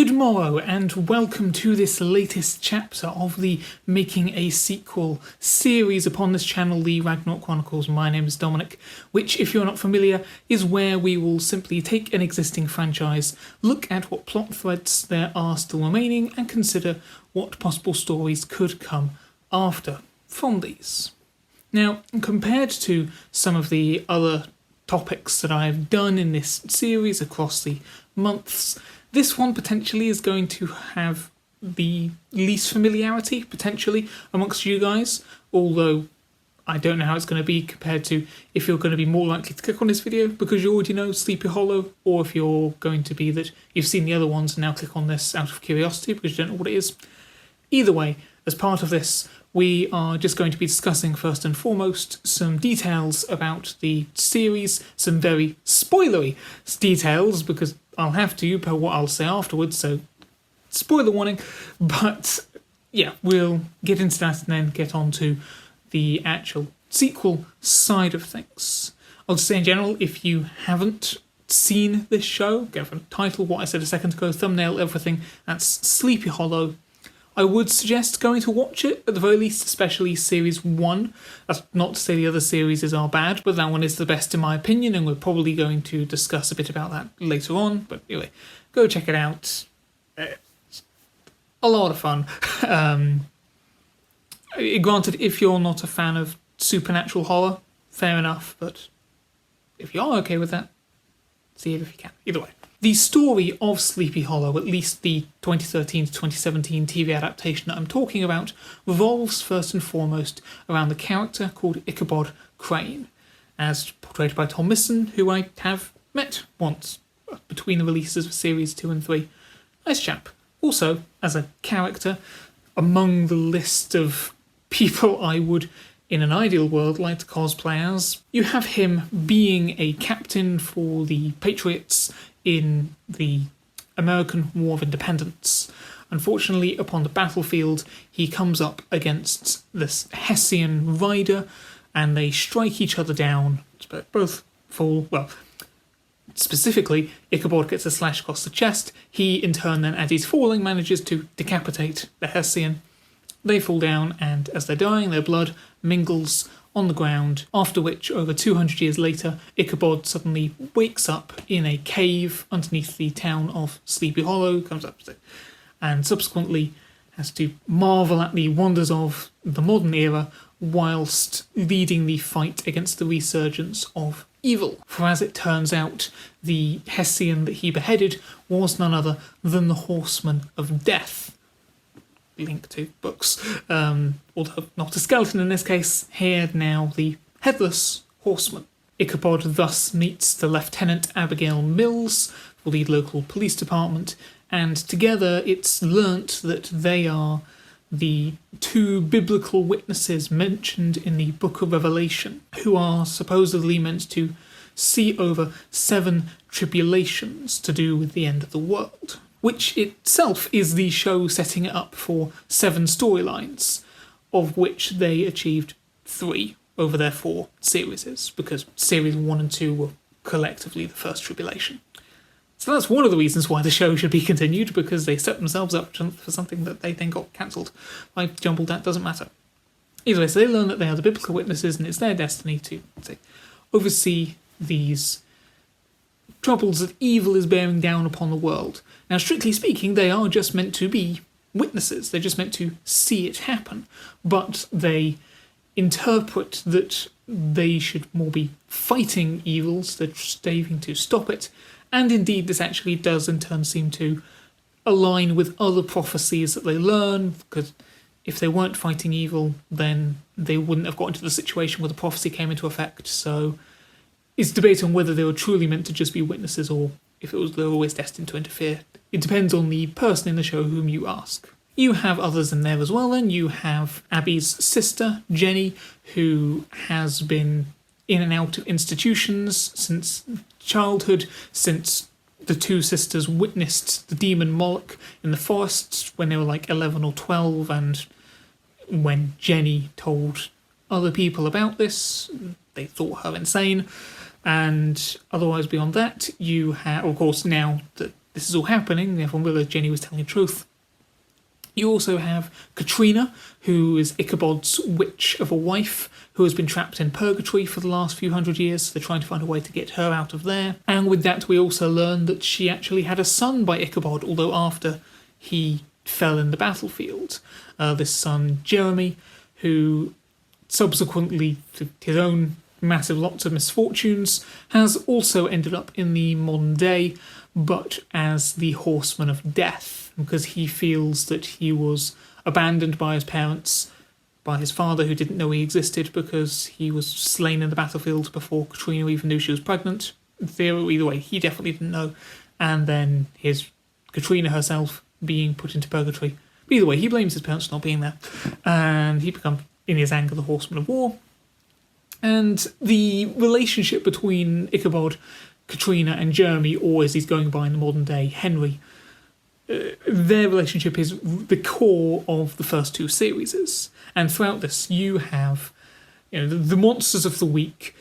Good morrow and welcome to this latest chapter of the Making a Sequel series upon this channel, the Non-Chronicles. My name is Dominic, which, if you're not familiar, is where we will simply take an existing franchise, look at what plot threads there are still remaining, and consider what possible stories could come after from these. Now, compared to some of the other topics that I've done in this series across the months, this one potentially is going to have the least familiarity, potentially, amongst you guys, although I don't know how it's going to be compared to if you're going to be more likely to click on this video because you already know Sleepy Hollow, or if you're going to be that you've seen the other ones and now click on this out of curiosity because you don't know what it is. Either way, as part of this, we are just going to be discussing first and foremost some details about the series, some very spoilery details, because I'll have to per what I'll say afterwards, so spoiler warning. But yeah, we'll get into that and then get on to the actual sequel side of things. I'll just say in general, if you haven't seen this show, go for the title, what I said a second ago, thumbnail, everything, that's Sleepy Hollow. I would suggest going to watch it, at the very least, especially Series 1. That's not to say the other series are bad, but that one is the best in my opinion, and we're probably going to discuss a bit about that later on. But anyway, go check it out. It's a lot of fun. Granted, if you're not a fan of supernatural horror, fair enough, but if you are okay with that, see it if you can. Either way. The story of Sleepy Hollow, at least the 2013 to 2017 TV adaptation that I'm talking about, revolves first and foremost around the character called Ichabod Crane, as portrayed by Tom Misson, who I have met once between the releases of Series 2 and 3. Nice chap. Also, as a character, among the list of people I would, in an ideal world, like to cosplay as, you have him being a captain for the Patriots in the American War of Independence. Unfortunately, upon the battlefield, he comes up against this Hessian rider, and they strike each other down. Both fall. Well, specifically, Ichabod gets a slash across the chest. He, in turn, then, as he's falling, manages to decapitate the Hessian. They fall down, and as they're dying, their blood mingles on the ground, after which, over 200 years later, Ichabod suddenly wakes up in a cave underneath the town of Sleepy Hollow, comes up and subsequently has to marvel at the wonders of the modern era whilst leading the fight against the resurgence of evil. For as it turns out, the Hessian that he beheaded was none other than the Horseman of Death. Link to books, although not a skeleton in this case, here now the Headless Horseman. Ichabod thus meets the Lieutenant Abigail Mills for the local police department, and together it's learnt that they are the two biblical witnesses mentioned in the Book of Revelation, who are supposedly meant to see over 7 tribulations to do with the end of the world, which itself is the show setting it up for 7 storylines, of which they achieved 3 over their 4 series, because Series 1 and 2 were collectively the first tribulation. So that's one of the reasons why the show should be continued, because they set themselves up for something that they then got cancelled. I jumbled that, doesn't matter. Either way, so they learn that they are the biblical witnesses, and it's their destiny to oversee these troubles that evil is bearing down upon the world. Now, strictly speaking, they are just meant to be witnesses. They're just meant to see it happen. But they interpret that they should more be fighting evils, they're striving to stop it. And indeed, this actually does in turn seem to align with other prophecies that they learn, because if they weren't fighting evil, then they wouldn't have got into the situation where the prophecy came into effect. So it's debate on whether they were truly meant to just be witnesses or if it was they were always destined to interfere. It depends on the person in the show whom you ask. You have others in there as well, then. You have Abby's sister, Jenny, who has been in and out of institutions since childhood, since the two sisters witnessed the demon Moloch in the forests when they were like 11 or 12, and when Jenny told other people about this, they thought her insane. And otherwise beyond that, you have, of course, now that this is all happening, everyone realised Jenny was telling the truth. You also have Katrina, who is Ichabod's witch of a wife, who has been trapped in purgatory for the last few hundred years, so they're trying to find a way to get her out of there. And with that, we also learn that she actually had a son by Ichabod, although after he fell in the battlefield. This son, Jeremy, who subsequently, to his own massive lots of misfortunes, has also ended up in the modern day, but as the horseman of death, because he feels that he was abandoned by his parents, by his father who didn't know he existed because he was slain in the battlefield before Katrina even knew she was pregnant. In theory, either way, he definitely didn't know. And then his Katrina herself being put into purgatory. But either way, he blames his parents for not being there. And he becomes, in his anger, the horseman of war. And the relationship between Ichabod, Katrina and Jeremy, or as he's going by in the modern day, Henry, their relationship is the core of the first two series. And throughout this, you have the monsters of the week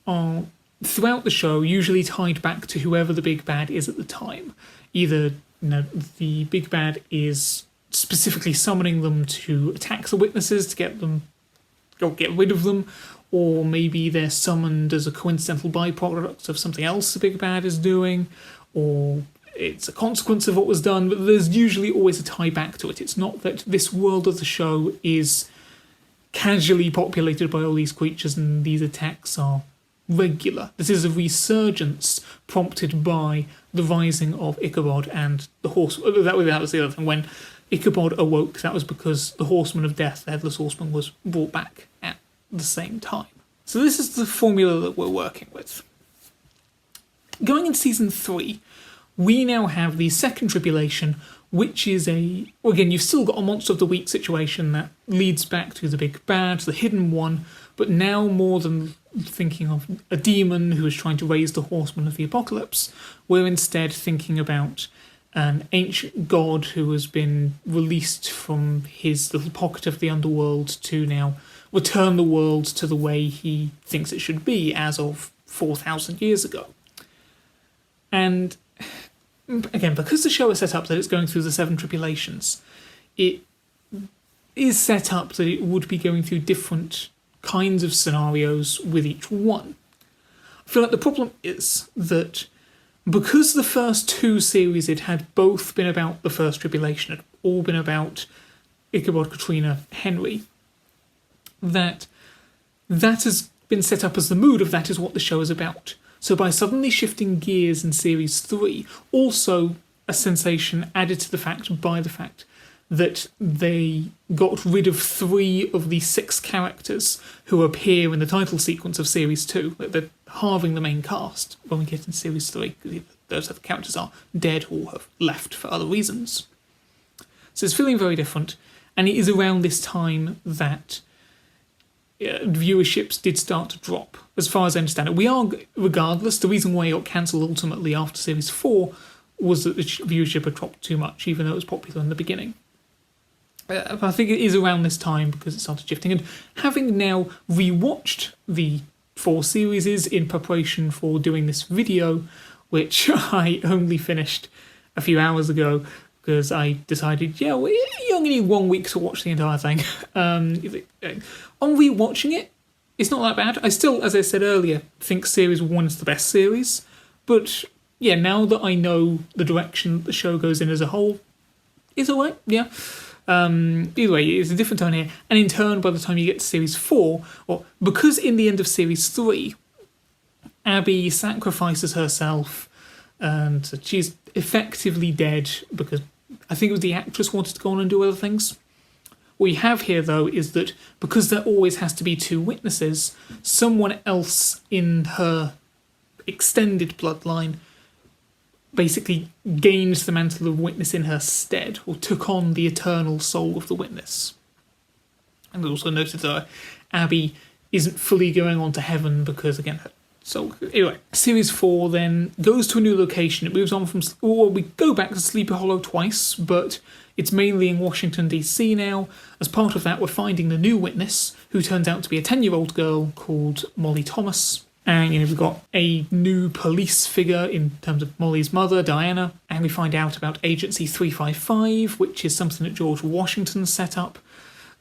are, throughout the show, usually tied back to whoever the big bad is at the time. Either the big bad is specifically summoning them to attack the witnesses to get rid of them, or maybe they're summoned as a coincidental byproduct of something else the big bad is doing, or it's a consequence of what was done, but there's usually always a tie back to it. It's not that this world of the show is casually populated by all these creatures and these attacks are regular. This is a resurgence prompted by the rising of Ichabod and the horse. That was the other thing. When Ichabod awoke, that was because the horseman of death, the headless horseman, was brought back at the same time. So this is the formula that we're working with. Going into season 3, we now have the second tribulation, which is again, you've still got a monster of the week situation that leads back to the big bad, the hidden one, but now more than thinking of a demon who is trying to raise the horseman of the apocalypse, we're instead thinking about an ancient god who has been released from his little pocket of the underworld to now return the world to the way he thinks it should be as of 4,000 years ago. And again, because the show is set up that it's going through the 7 tribulations, it is set up that it would be going through different kinds of scenarios with each one. I feel like the problem is that because the first 2 series had both been about the first tribulation, had all been about Ichabod, Katrina, Henry, that has been set up as the mood of that is what the show is about. So by suddenly shifting gears in series 3, also a sensation added to the fact that they got rid of 3 of the 6 characters who appear in the title sequence of series 2. They're halving the main cast when we get into series 3, because those other characters are dead or have left for other reasons. So it's feeling very different, and it is around this time that viewerships did start to drop, as far as I understand it. We are, regardless, the reason why it got cancelled ultimately after series 4 was that the viewership had dropped too much, even though it was popular in the beginning. But I think it is around this time because it started shifting, and having now rewatched the 4 series in preparation for doing this video, which I only finished a few hours ago, because I decided, you only need 1 week to watch the entire thing. On rewatching it, it's not that bad. I still, as I said earlier, think series 1 is the best series. But yeah, now that I know the direction the show goes in as a whole, it's alright, yeah. Either way, it's a different tone here. And in turn, by the time you get to series 4, or because in the end of series 3, Abby sacrifices herself, and she's effectively dead because I think it was the actress wanted to go on and do other things. What you have here, though, is that because there always has to be 2 witnesses, someone else in her extended bloodline basically gained the mantle of witness in her stead, or took on the eternal soul of the witness. And also noted that Abby isn't fully going on to heaven because, again, her soul... Anyway, Series 4 then goes to a new location. It moves on from... Well, we go back to Sleepy Hollow twice, but it's mainly in Washington, D.C. now. As part of that, we're finding the new witness, who turns out to be a 10-year-old girl called Molly Thomas. And, we've got a new police figure in terms of Molly's mother, Diana. And we find out about Agency 355, which is something that George Washington set up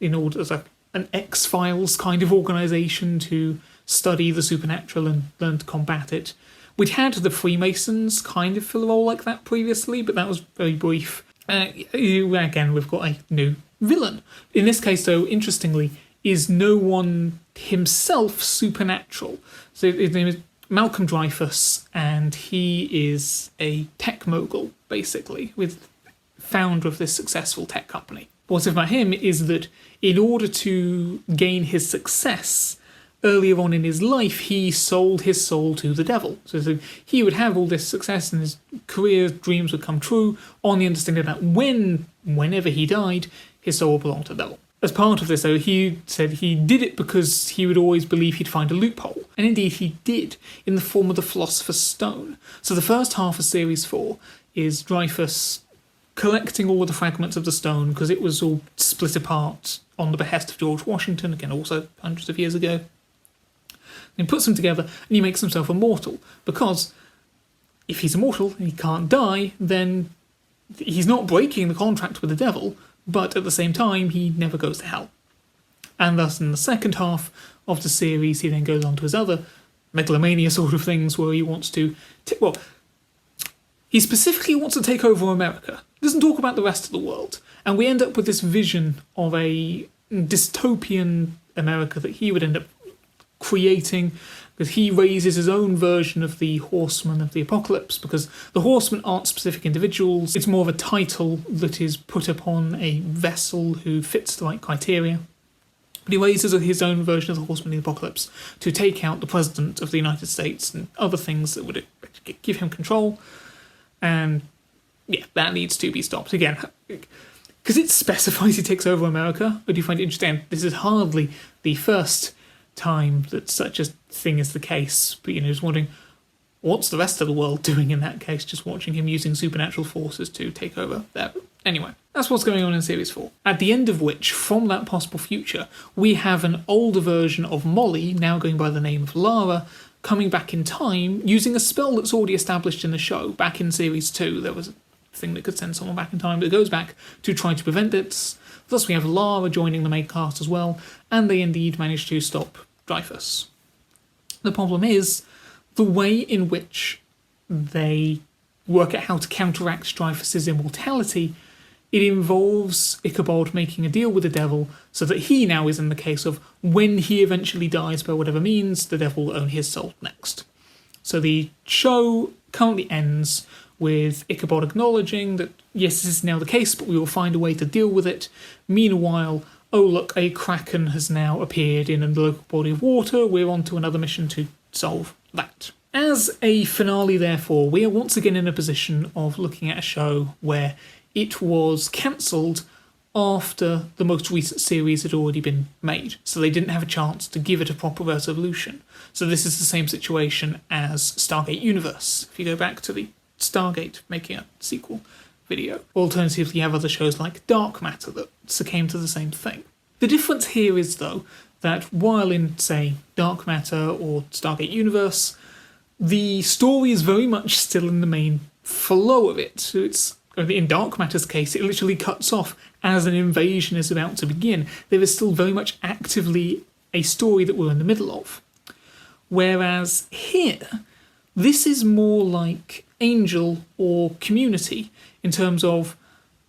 in order as an X-Files kind of organisation to study the supernatural and learn to combat it. We'd had the Freemasons kind of fill a role like that previously, but that was very brief. Again, we've got a new villain. In this case, though, interestingly, is no one himself supernatural. So his name is Malcolm Dreyfus, and he is a tech mogul, basically, with founder of this successful tech company. What's about him is that in order to gain his success, earlier on in his life, he sold his soul to the devil. So he would have all this success and his career dreams would come true on the understanding that whenever he died, his soul belonged to the devil. As part of this, though, he said he did it because he would always believe he'd find a loophole. And indeed he did, in the form of the Philosopher's Stone. So the first half of Series 4 is Dreyfus collecting all of the fragments of the stone, because it was all split apart on the behest of George Washington, again also hundreds of years ago. And he puts them together and he makes himself immortal, because if he's immortal and he can't die, then he's not breaking the contract with the devil, but at the same time he never goes to hell. And thus in the second half of the series he then goes on to his other megalomania sort of things where he wants to... he specifically wants to take over America. He doesn't talk about the rest of the world. And we end up with this vision of a dystopian America that he would end up creating, because he raises his own version of the Horsemen of the Apocalypse, because the Horsemen aren't specific individuals, it's more of a title that is put upon a vessel who fits the right criteria. But he raises his own version of the Horsemen of the Apocalypse to take out the President of the United States and other things that would give him control. And yeah, that needs to be stopped. Again, because it specifies he takes over America, I do find it interesting. This is hardly the first time that such a thing is the case, but just wondering, what's the rest of the world doing in that case, just watching him using supernatural forces to take over there. Anyway, that's what's going on in Series 4. At the end of which, from that possible future, we have an older version of Molly, now going by the name of Lara, coming back in time, using a spell that's already established in the show. Back in Series 2, there was a thing that could send someone back in time, but it goes back to try to prevent it. Thus we have Lara joining the main cast as well, and they indeed manage to stop Dreyfus. The problem is the way in which they work out how to counteract Dreyfus's immortality. It involves Ichabod making a deal with the devil so that he now is in the case of when he eventually dies by whatever means, the devil will own his soul next. So the show currently ends with Ichabod acknowledging that yes, this is now the case, but we will find a way to deal with it. Meanwhile, oh look, a kraken has now appeared in a local body of water, we're on to another mission to solve that. As a finale, therefore, we are once again in a position of looking at a show where it was cancelled after the most recent series had already been made, so they didn't have a chance to give it a proper resolution. So this is the same situation as Stargate Universe, if you go back to the Stargate making a sequel video. Alternatively, you have other shows like Dark Matter that succumb to the same thing. The difference here is, though, that while in, say, Dark Matter or Stargate Universe, the story is very much still in the main flow of it. So it's, in Dark Matter's case, it literally cuts off as an invasion is about to begin. There is still very much actively a story that we're in the middle of. Whereas here, this is more like Angel or Community in terms of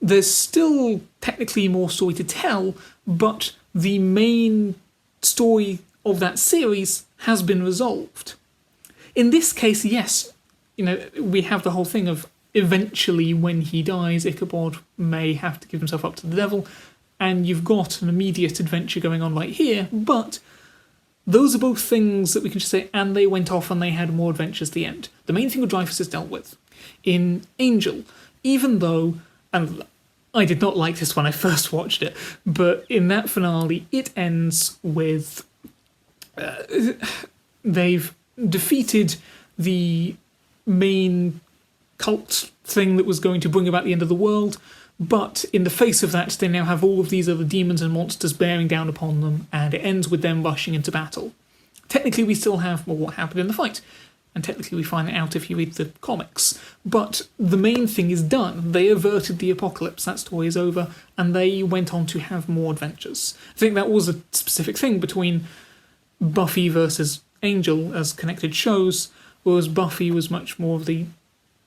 there's still technically more story to tell, but the main story of that series has been resolved. In this case, yes, we have the whole thing of eventually when he dies, Ichabod may have to give himself up to the devil, and you've got an immediate adventure going on right here, but those are both things that we can just say, and they went off and they had more adventures at the end. The main thing with Dreyfus is dealt with. In Angel, even though, and I did not like this when I first watched it, but in that finale, it ends with they've defeated the main cult thing that was going to bring about the end of the world, but in the face of that, they now have all of these other demons and monsters bearing down upon them, and it ends with them rushing into battle. technically we still have what happened in the fight, and technically we find it out if you read the comics. But the main thing is done. They averted the apocalypse, that story is over, and they went on to have more adventures. I think that was a specific thing between Buffy versus Angel as connected shows, whereas Buffy was much more of the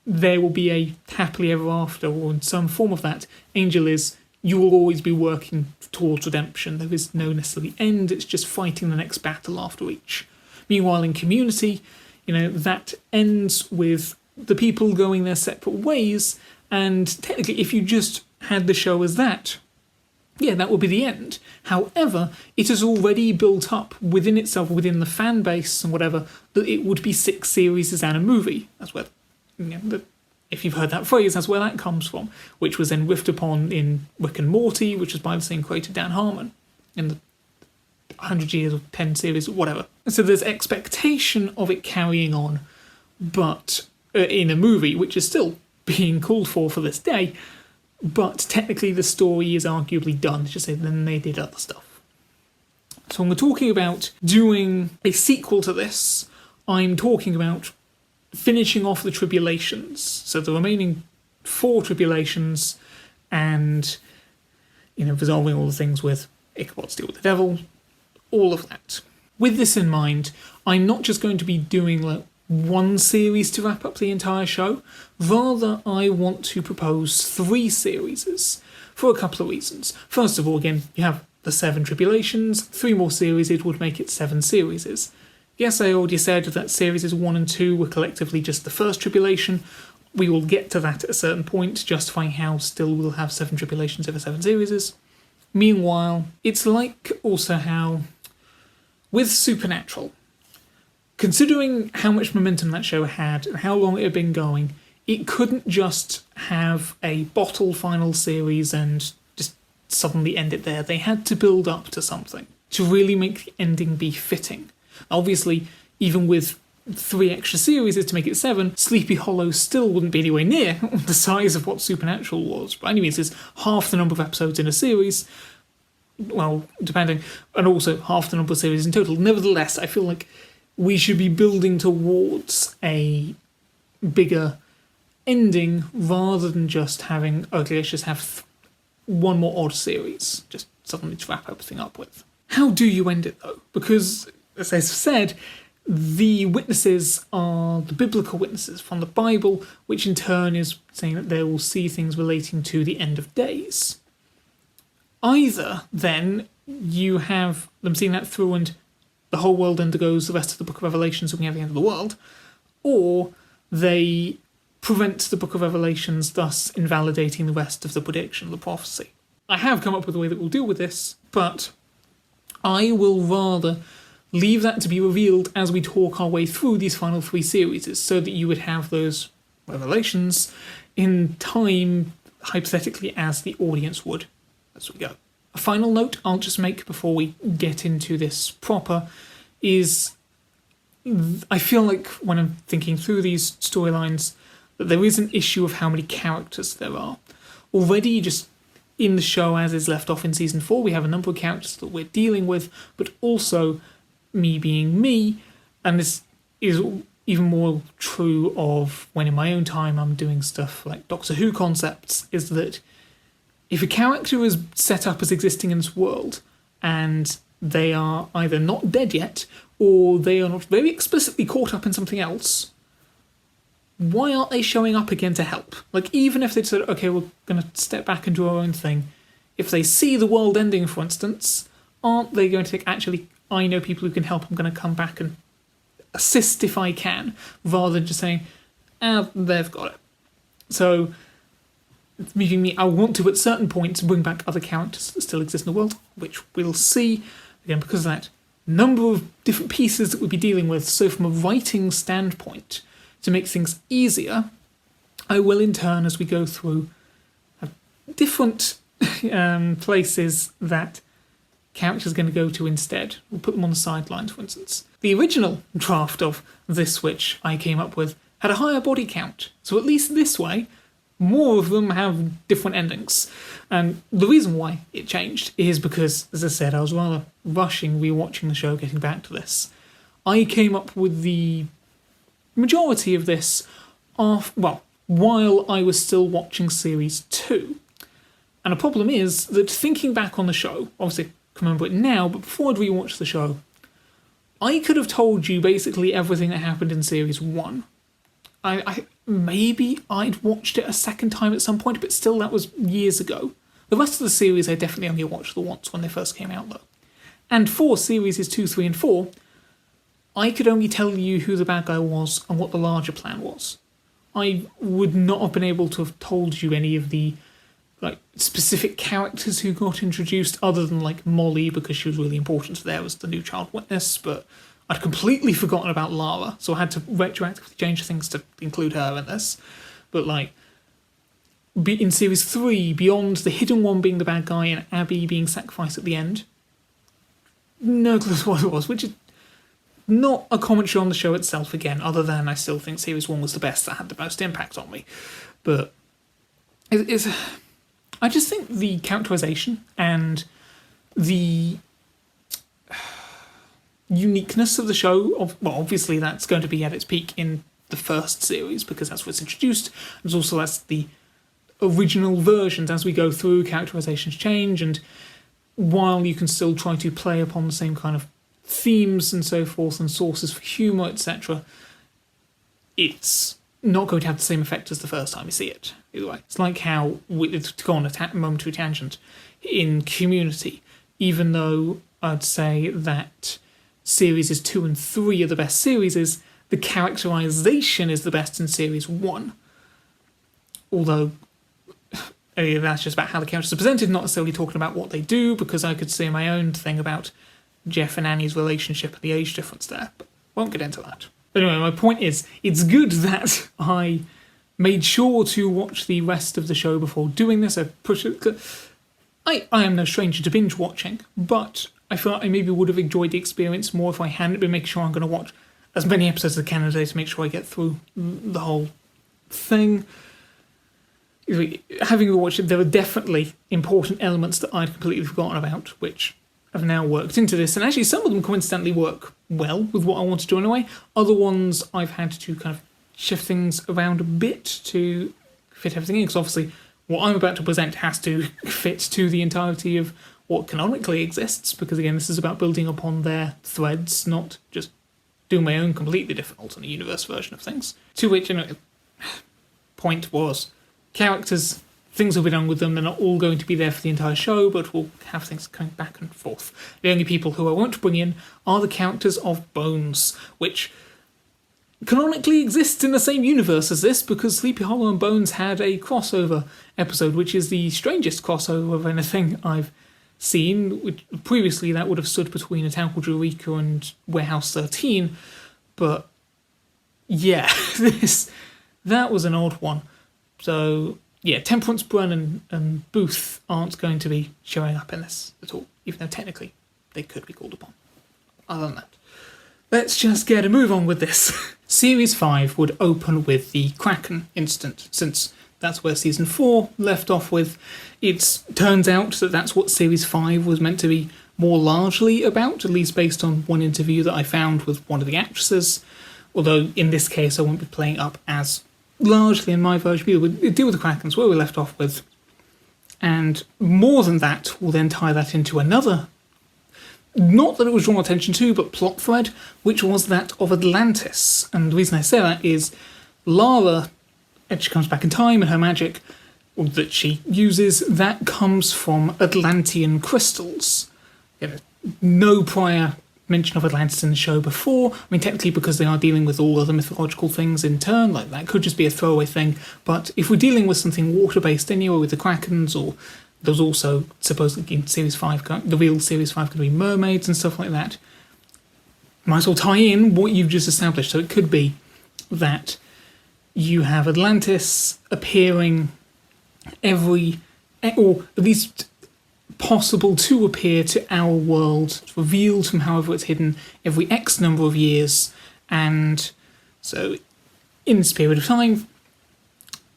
there will be a happily ever after, or in some form of that. Angel is, you will always be working towards redemption. There is no necessarily end, it's just fighting the next battle after each. Meanwhile, in Community, that ends with the people going their separate ways, and technically if you just had the show as that, yeah, that would be the end. However, it has already built up within itself, within the fan base and whatever, that it would be 6 series and a movie. That's where, if you've heard that phrase, that's where that comes from, which was then riffed upon in Rick and Morty, which was by the same creator, Dan Harmon, in the 100 years or 10 series or whatever. So there's expectation of it carrying on, but in a movie, which is still being called for this day, but technically the story is arguably done, just say then they did other stuff. So when we're talking about doing a sequel to this, I'm talking about finishing off the tribulations, so the remaining 4 tribulations, and resolving all the things with Ichabod's deal with the devil, all of that. With this in mind, I'm not just going to be doing one series to wrap up the entire show. Rather, I want to propose 3 series for a couple of reasons. First of all, again, you have the 7 tribulations, 3 more series, it would make it 7 series. Yes, I already said that series 1 and 2 were collectively just the first tribulation. We will get to that at a certain point, justifying how still we'll have 7 tribulations over 7 series. Meanwhile, it's like also how, with Supernatural, considering how much momentum that show had and how long it had been going, it couldn't just have a bottle final series and just suddenly end it there. They had to build up to something to really make the ending be fitting. Obviously, even with 3 extra series to make it 7, Sleepy Hollow still wouldn't be anywhere near the size of what Supernatural was. But anyways, it's half the number of episodes in a series, well, depending, and also half the number of series in total. Nevertheless, I feel like we should be building towards a bigger ending rather than just having, okay, let's just have one more odd series, just suddenly to wrap everything up with. How do you end it, though? Because, as I've said, the witnesses are the biblical witnesses from the Bible, which in turn is saying that they will see things relating to the end of days. Either, then, you have them seeing that through and the whole world undergoes the rest of the Book of Revelation, so we have the end of the world, or they prevent the Book of Revelations, thus invalidating the rest of the prediction of the prophecy. I have come up with a way that we'll deal with this, but I will rather leave that to be revealed as we talk our way through these final 3 series, so that you would have those revelations in time, hypothetically, as the audience would as we go. A final note I'll just make before we get into this proper is I feel like when I'm thinking through these storylines that there is an issue of how many characters there are. Already just in the show as is left off in season 4, we have a number of characters that we're dealing with, but also me being me, and this is even more true of when in my own time I'm doing stuff like Doctor Who concepts, is that if a character is set up as existing in this world and they are either not dead yet or they are not very explicitly caught up in something else, why aren't they showing up again to help? Like, even if they said, okay, we're going to step back and do our own thing, if they see the world ending, for instance, aren't they going to think, actually, I know people who can help, I'm going to come back and assist if I can, rather than just saying, they've got it. So, meaning me, I want to, at certain points, bring back other characters that still exist in the world, which we'll see, again, because of that number of different pieces that we'll be dealing with. So from a writing standpoint, to make things easier, I will in turn, as we go through, have different places that characters are going to go to instead. We'll put them on the sidelines, for instance. The original draft of this, which I came up with, had a higher body count. So at least this way, more of them have different endings. And the reason why it changed is because, as I said, I was rather rushing rewatching the show, getting back to this. I came up with the majority of this while I was still watching Series 2. And the problem is that thinking back on the show, obviously I can remember it now, but before I'd rewatched the show, I could have told you basically everything that happened in Series 1. Maybe I'd watched it a second time at some point, but still that was years ago. The rest of the series I definitely only watched the once when they first came out though. And for Series 2, 3 and 4, I could only tell you who the bad guy was and what the larger plan was. I would not have been able to have told you any of the specific characters who got introduced, other than Molly, because she was really important there as the new child witness, but I'd completely forgotten about Lara, so I had to retroactively change things to include her in this. But in Series 3, beyond the hidden one being the bad guy and Abby being sacrificed at the end, no clue what it was, which is not a commentary on the show itself again, other than I still think Series 1 was the best that had the most impact on me. But I just think the characterization and the uniqueness of the show, obviously that's going to be at its peak in the first series because that's what's introduced. There's also that's the original versions. As we go through, characterizations change, and while you can still try to play upon the same kind of themes and so forth and sources for humour, etc., it's not going to have the same effect as the first time you see it. Either way, it's like how, to go on a momentary tangent, in Community, even though I'd say that Series 2 and 3 are the best series, the characterisation is the best in Series 1. Although that's just about how the characters are presented, not necessarily talking about what they do, because I could say my own thing about Jeff and Annie's relationship and the age difference there, but won't get into that. Anyway, my point is, it's good that I made sure to watch the rest of the show before doing this. I am no stranger to binge watching, but I feel like I maybe would have enjoyed the experience more if I hadn't been making sure I'm going to watch as many episodes as I can a day to make sure I get through the whole thing. Having watched it, there are definitely important elements that I'd completely forgotten about, which have now worked into this, and actually some of them coincidentally work well with what I want to do anyway. Other ones I've had to kind of shift things around a bit to fit everything in, because obviously what I'm about to present has to fit to the entirety of what canonically exists, because again this is about building upon their threads, not just doing my own completely different alternate universe version of things. To which, point was, characters, things will be done with them, they're not all going to be there for the entire show, but we'll have things coming back and forth. The only people who I won't bring in are the characters of Bones, which canonically exists in the same universe as this, because Sleepy Hollow and Bones had a crossover episode, which is the strangest crossover of anything I've seen. Previously that would have stood between A Town Called Eureka and Warehouse 13, but yeah, that was an odd one. So yeah, Temperance, Brun and Booth aren't going to be showing up in this at all, even though technically they could be called upon. Other than that, let's just get a move on with this. Series 5 would open with the Kraken incident, since that's where Season 4 left off with. It turns out that that's what Series 5 was meant to be more largely about, at least based on one interview that I found with one of the actresses, although in this case I won't be playing up as largely in my version. We'll deal with the Krakens where we left off with, and more than that, we'll then tie that into another, not that it was drawn attention to, but plot thread, which was that of Atlantis. And the reason I say that is Lara, as she comes back in time and her magic that she uses, that comes from Atlantean crystals. No prior mention of Atlantis in the show before. I mean, technically because they are dealing with all other mythological things in turn, that could just be a throwaway thing, but if we're dealing with something water-based anyway with the Krakens, or there's also supposedly in Series 5, the real Series 5 could be mermaids and stuff like that, might as well tie in what you've just established. So it could be that you have Atlantis appearing or at least possible to appear to our world, revealed from however it's hidden, every X number of years, and so in this period of time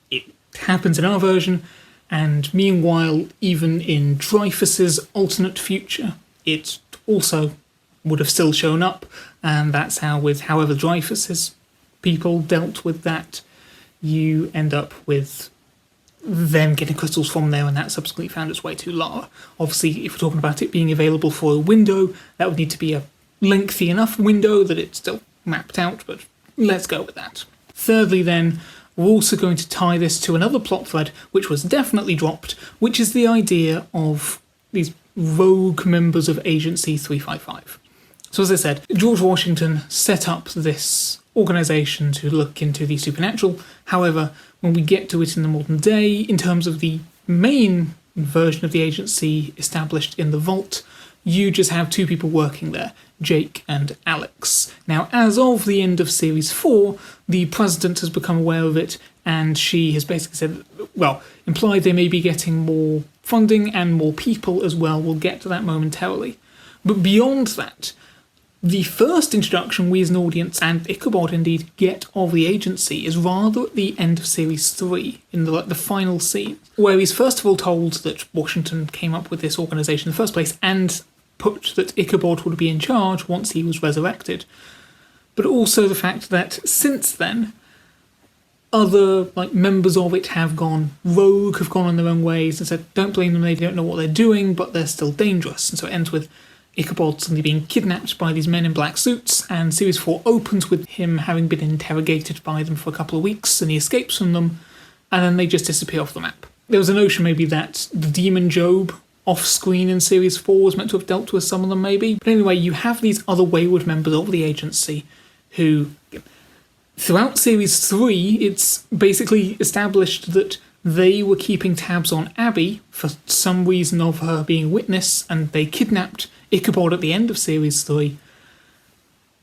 it happens in our version, and meanwhile even in Dreyfus's alternate future it also would have still shown up, and that's how, with however Dreyfus's people dealt with that, you end up with them getting crystals from there, and that subsequently found its way to Lara. Obviously, if we're talking about it being available for a window, that would need to be a lengthy enough window that it's still mapped out, but let's go with that. Thirdly then, we're also going to tie this to another plot thread, which was definitely dropped, which is the idea of these rogue members of Agency 355. So as I said, George Washington set up this organisation to look into the supernatural. However, when we get to it in the modern day, in terms of the main version of the agency established in the vault, you just have two people working there, Jake and Alex. Now, as of the end of Series 4, the President has become aware of it, and she has basically said, well, implied they may be getting more funding and more people as well. We'll get to that momentarily. But beyond that, the first introduction we as an audience, and Ichabod indeed, get of the agency is rather at the end of Series 3, in the final scene, where he's first of all told that Washington came up with this organisation in the first place, and put that Ichabod would be in charge once he was resurrected. But also the fact that since then, other members of it have gone rogue, have gone on their own ways, and said, don't blame them, they don't know what they're doing, but they're still dangerous. And so it ends with Ichabod suddenly being kidnapped by these men in black suits, and Series 4 opens with him having been interrogated by them for a couple of weeks, and he escapes from them, and then they just disappear off the map. There was a notion maybe that the demon Job off-screen in Series 4 was meant to have dealt with some of them maybe. But anyway, you have these other wayward members of the agency who, throughout Series 3, it's basically established that they were keeping tabs on Abby for some reason of her being a witness, and they kidnapped Ichabod at the end of Series 3,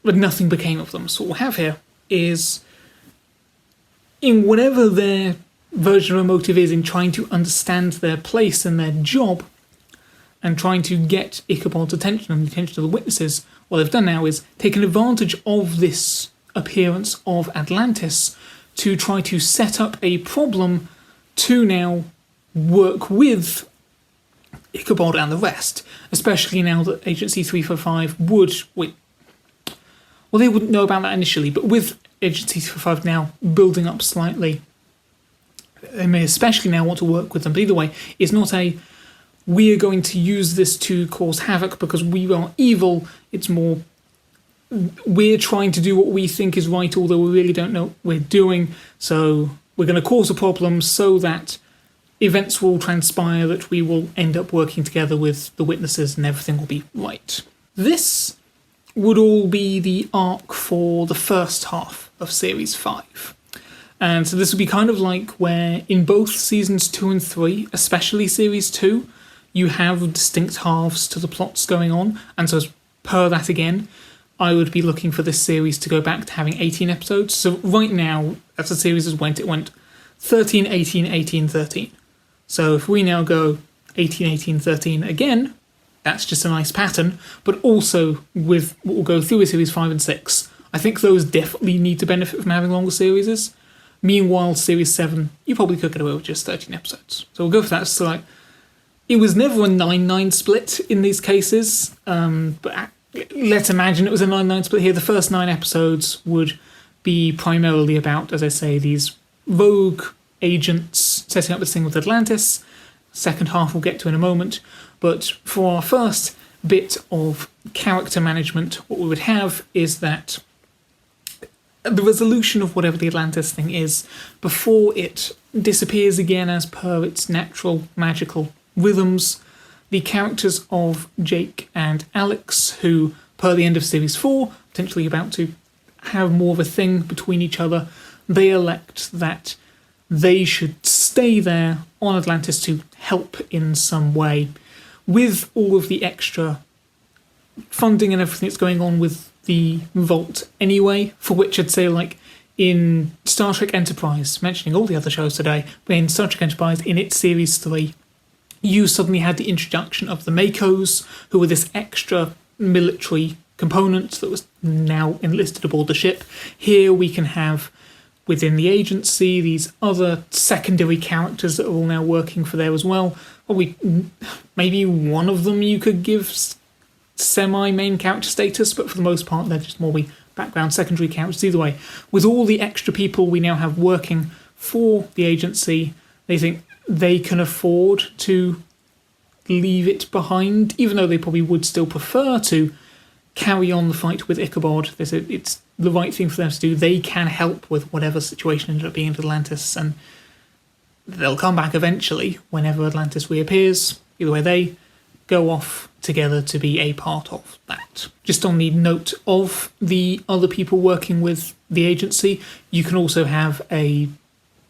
but nothing became of them. So what we have here is, in whatever their version of a motive is in trying to understand their place and their job, and trying to get Ichabod's attention and the attention of the witnesses, what they've done now is taken advantage of this appearance of Atlantis to try to set up a problem to now work with Ichabod and the rest, especially now that Agency 345 would... Well, they wouldn't know about that initially, but with Agency 345 now building up slightly, they may especially now want to work with them. But either way, it's not a we are going to use this to cause havoc because we are evil. It's more we're trying to do what we think is right, although we really don't know what we're doing. So we're going to cause a problem so that events will transpire that we will end up working together with the witnesses and everything will be right. This would all be the arc for the first half of Series 5. And so this would be kind of like where in both Seasons 2 and 3, especially Series 2, you have distinct halves to the plots going on. And so as per that again, I would be looking for this series to go back to having 18 episodes. So right now, as the series has went, it went 13, 18, 18, 13. So if we now go 18, 18, 13 again, that's just a nice pattern. But also with what we'll go through with Series 5 and 6, I think those definitely need to benefit from having longer series. Meanwhile, Series 7, you probably could get away with just 13 episodes. So we'll go for that. So it was never a 9-9 split in these cases, but let's imagine it was a 9-9 split here. The first 9 episodes would be primarily about, as I say, these rogue agents setting up this thing with Atlantis. Second half we'll get to in a moment. But for our first bit of character management, what we would have is that the resolution of whatever the Atlantis thing is before it disappears again as per its natural magical rhythms. The characters of Jake and Alex, who, per the end of Series 4, potentially about to have more of a thing between each other, they elect that they should stay there on Atlantis to help in some way. With all of the extra funding and everything that's going on with the Vault anyway, for which I'd say, like, in Star Trek Enterprise, mentioning all the other shows today, but in Star Trek Enterprise, in its Series 3, you suddenly had the introduction of the Makos, who were this extra military component that was now enlisted aboard the ship. Here we can have, within the agency, these other secondary characters that are all now working for there as well. Probably, maybe one of them you could give semi-main character status, but for the most part they're just more background secondary characters either way. With all the extra people we now have working for the agency, they think they can afford to leave it behind, even though they probably would still prefer to carry on the fight with Ichabod. They said it's the right thing for them to do. They can help with whatever situation ended up being in Atlantis, and they'll come back eventually whenever Atlantis reappears. Either way, they go off together to be a part of that. Just on the note of the other people working with the agency, you can also have a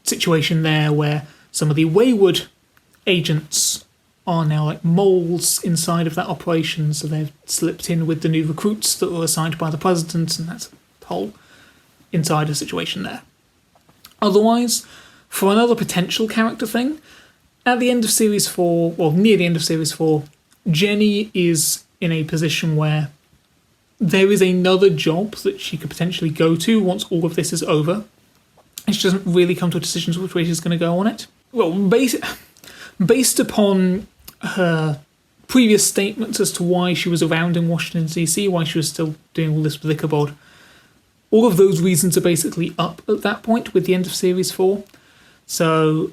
situation there where some of the wayward agents are now like moles inside of that operation, so they've slipped in with the new recruits that were assigned by the president, and that's a whole insider situation there. Otherwise, for another potential character thing, at the end of Series 4, well, near the end of Series 4, Jenny is in a position where there is another job that she could potentially go to once all of this is over, and she doesn't really come to a decision which way she's going to go on it. Well, based upon her previous statements as to why she was around in Washington, D.C., why she was still doing all this with Ichabod, all of those reasons are basically up at that point with the end of Series 4. So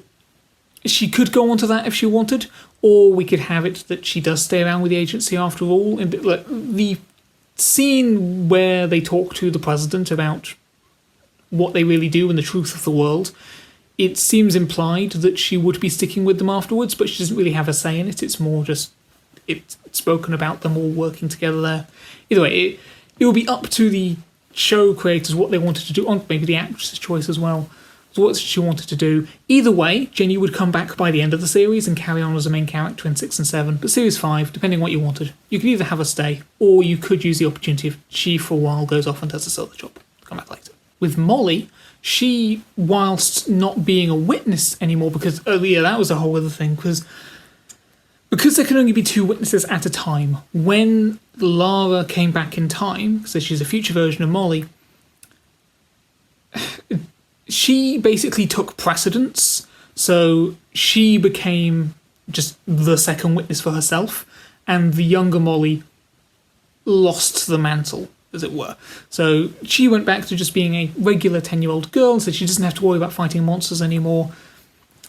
she could go on to that if she wanted, or we could have it that she does stay around with the agency after all. And the scene where they talk to the president about what they really do and the truth of the world, it seems implied that she would be sticking with them afterwards, but she doesn't really have a say in it. It's more just it's spoken about them all working together there. Either way, it will be up to the show creators what they wanted to do, on maybe the actress's choice as well, so what she wanted to do. Either way, Jenny would come back by the end of the series and carry on as a main character in 6 and 7, but Series 5, depending on what you wanted, you could either have her stay, or you could use the opportunity if she for a while goes off and does this other job. Come back later. With Molly, she, whilst not being a witness anymore, because earlier that was a whole other thing, because there can only be 2 witnesses at a time, when Lara came back in time, so she's a future version of Molly, she basically took precedence, so she became just the second witness for herself, and the younger Molly lost the mantle, as it were. So she went back to just being a regular 10-year-old girl, so she doesn't have to worry about fighting monsters anymore.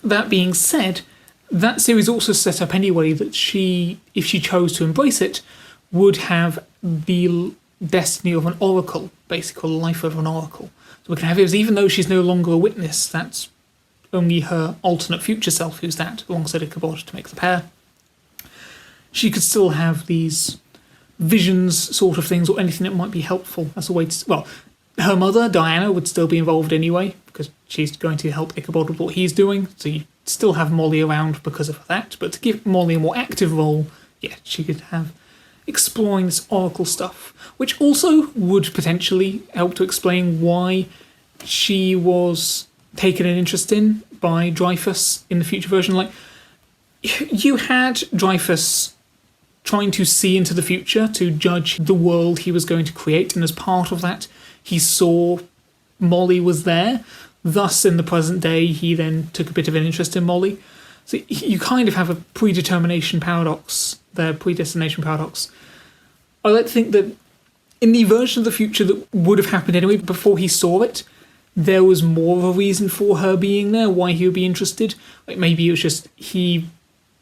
That being said, that series also set up anyway that she, if she chose to embrace it, would have the destiny of an oracle, basically, the life of an oracle. So we can have it as, even though she's no longer a witness, that's only her alternate future self who's that, alongside Ichabod to make the pair. She could still have these visions sort of things, or anything that might be helpful as a way to... Well, her mother, Diana, would still be involved anyway, because she's going to help Ichabod with what he's doing, so you still have Molly around because of that, but to give Molly a more active role, yeah, she could have exploring this oracle stuff, which also would potentially help to explain why she was taken an interest in by Dreyfus in the future version. Like, you had Dreyfus trying to see into the future to judge the world he was going to create, and as part of that, he saw Molly was there. Thus, in the present day, he then took a bit of an interest in Molly. So you kind of have a predestination paradox. I like to think that in the version of the future that would have happened anyway, before he saw it, there was more of a reason for her being there, why he would be interested. Like, maybe it was just he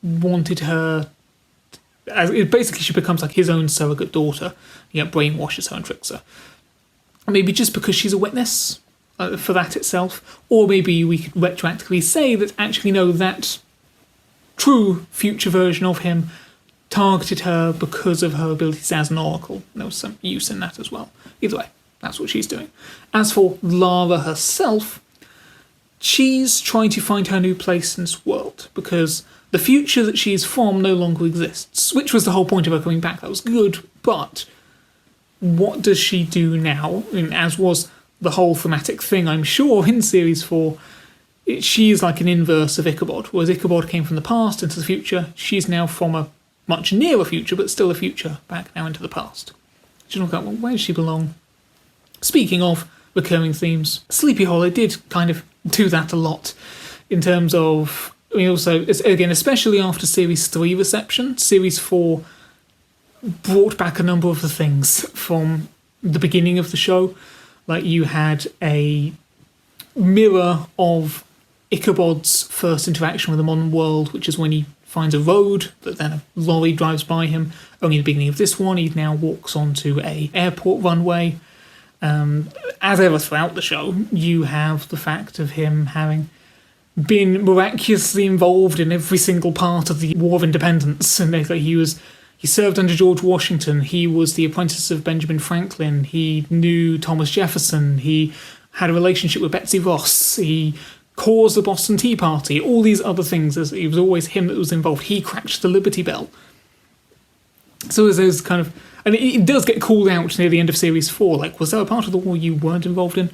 wanted her... Basically, she becomes like his own surrogate daughter. He brainwashes her and tricks her. Maybe just because she's a witness for that itself. Or maybe we could retroactively say that actually, no, that true future version of him targeted her because of her abilities as an oracle. There was some use in that as well. Either way, that's what she's doing. As for Lara herself, she's trying to find her new place in this world, because the future that she's from no longer exists, which was the whole point of her coming back. That was good, but what does she do now? I mean, as was the whole thematic thing, I'm sure, in Series 4, she is like an inverse of Ichabod, whereas Ichabod came from the past into the future. She's now from a much nearer future, but still a future, back now into the past. You look at, well, where does she belong? Speaking of recurring themes, Sleepy Hollow did kind of do that a lot, in terms of... I mean, also, again, especially after Series 3 reception, Series 4 brought back a number of the things from the beginning of the show. Like, you had a mirror of Ichabod's first interaction with the modern world, which is when he finds a road that then a lorry drives by him. Only in the beginning of this one, he now walks onto a airport runway. As ever throughout the show, you have the fact of him having been miraculously involved in every single part of the War of Independence. And he served under George Washington. He was the apprentice of Benjamin Franklin. He knew Thomas Jefferson. He had a relationship with Betsy Ross. He caused the Boston Tea Party. All these other things. It was always him that was involved. He cracked the Liberty Bell. So there's kind of... And it does get called out near the end of Series 4. Like, was there a part of the war you weren't involved in?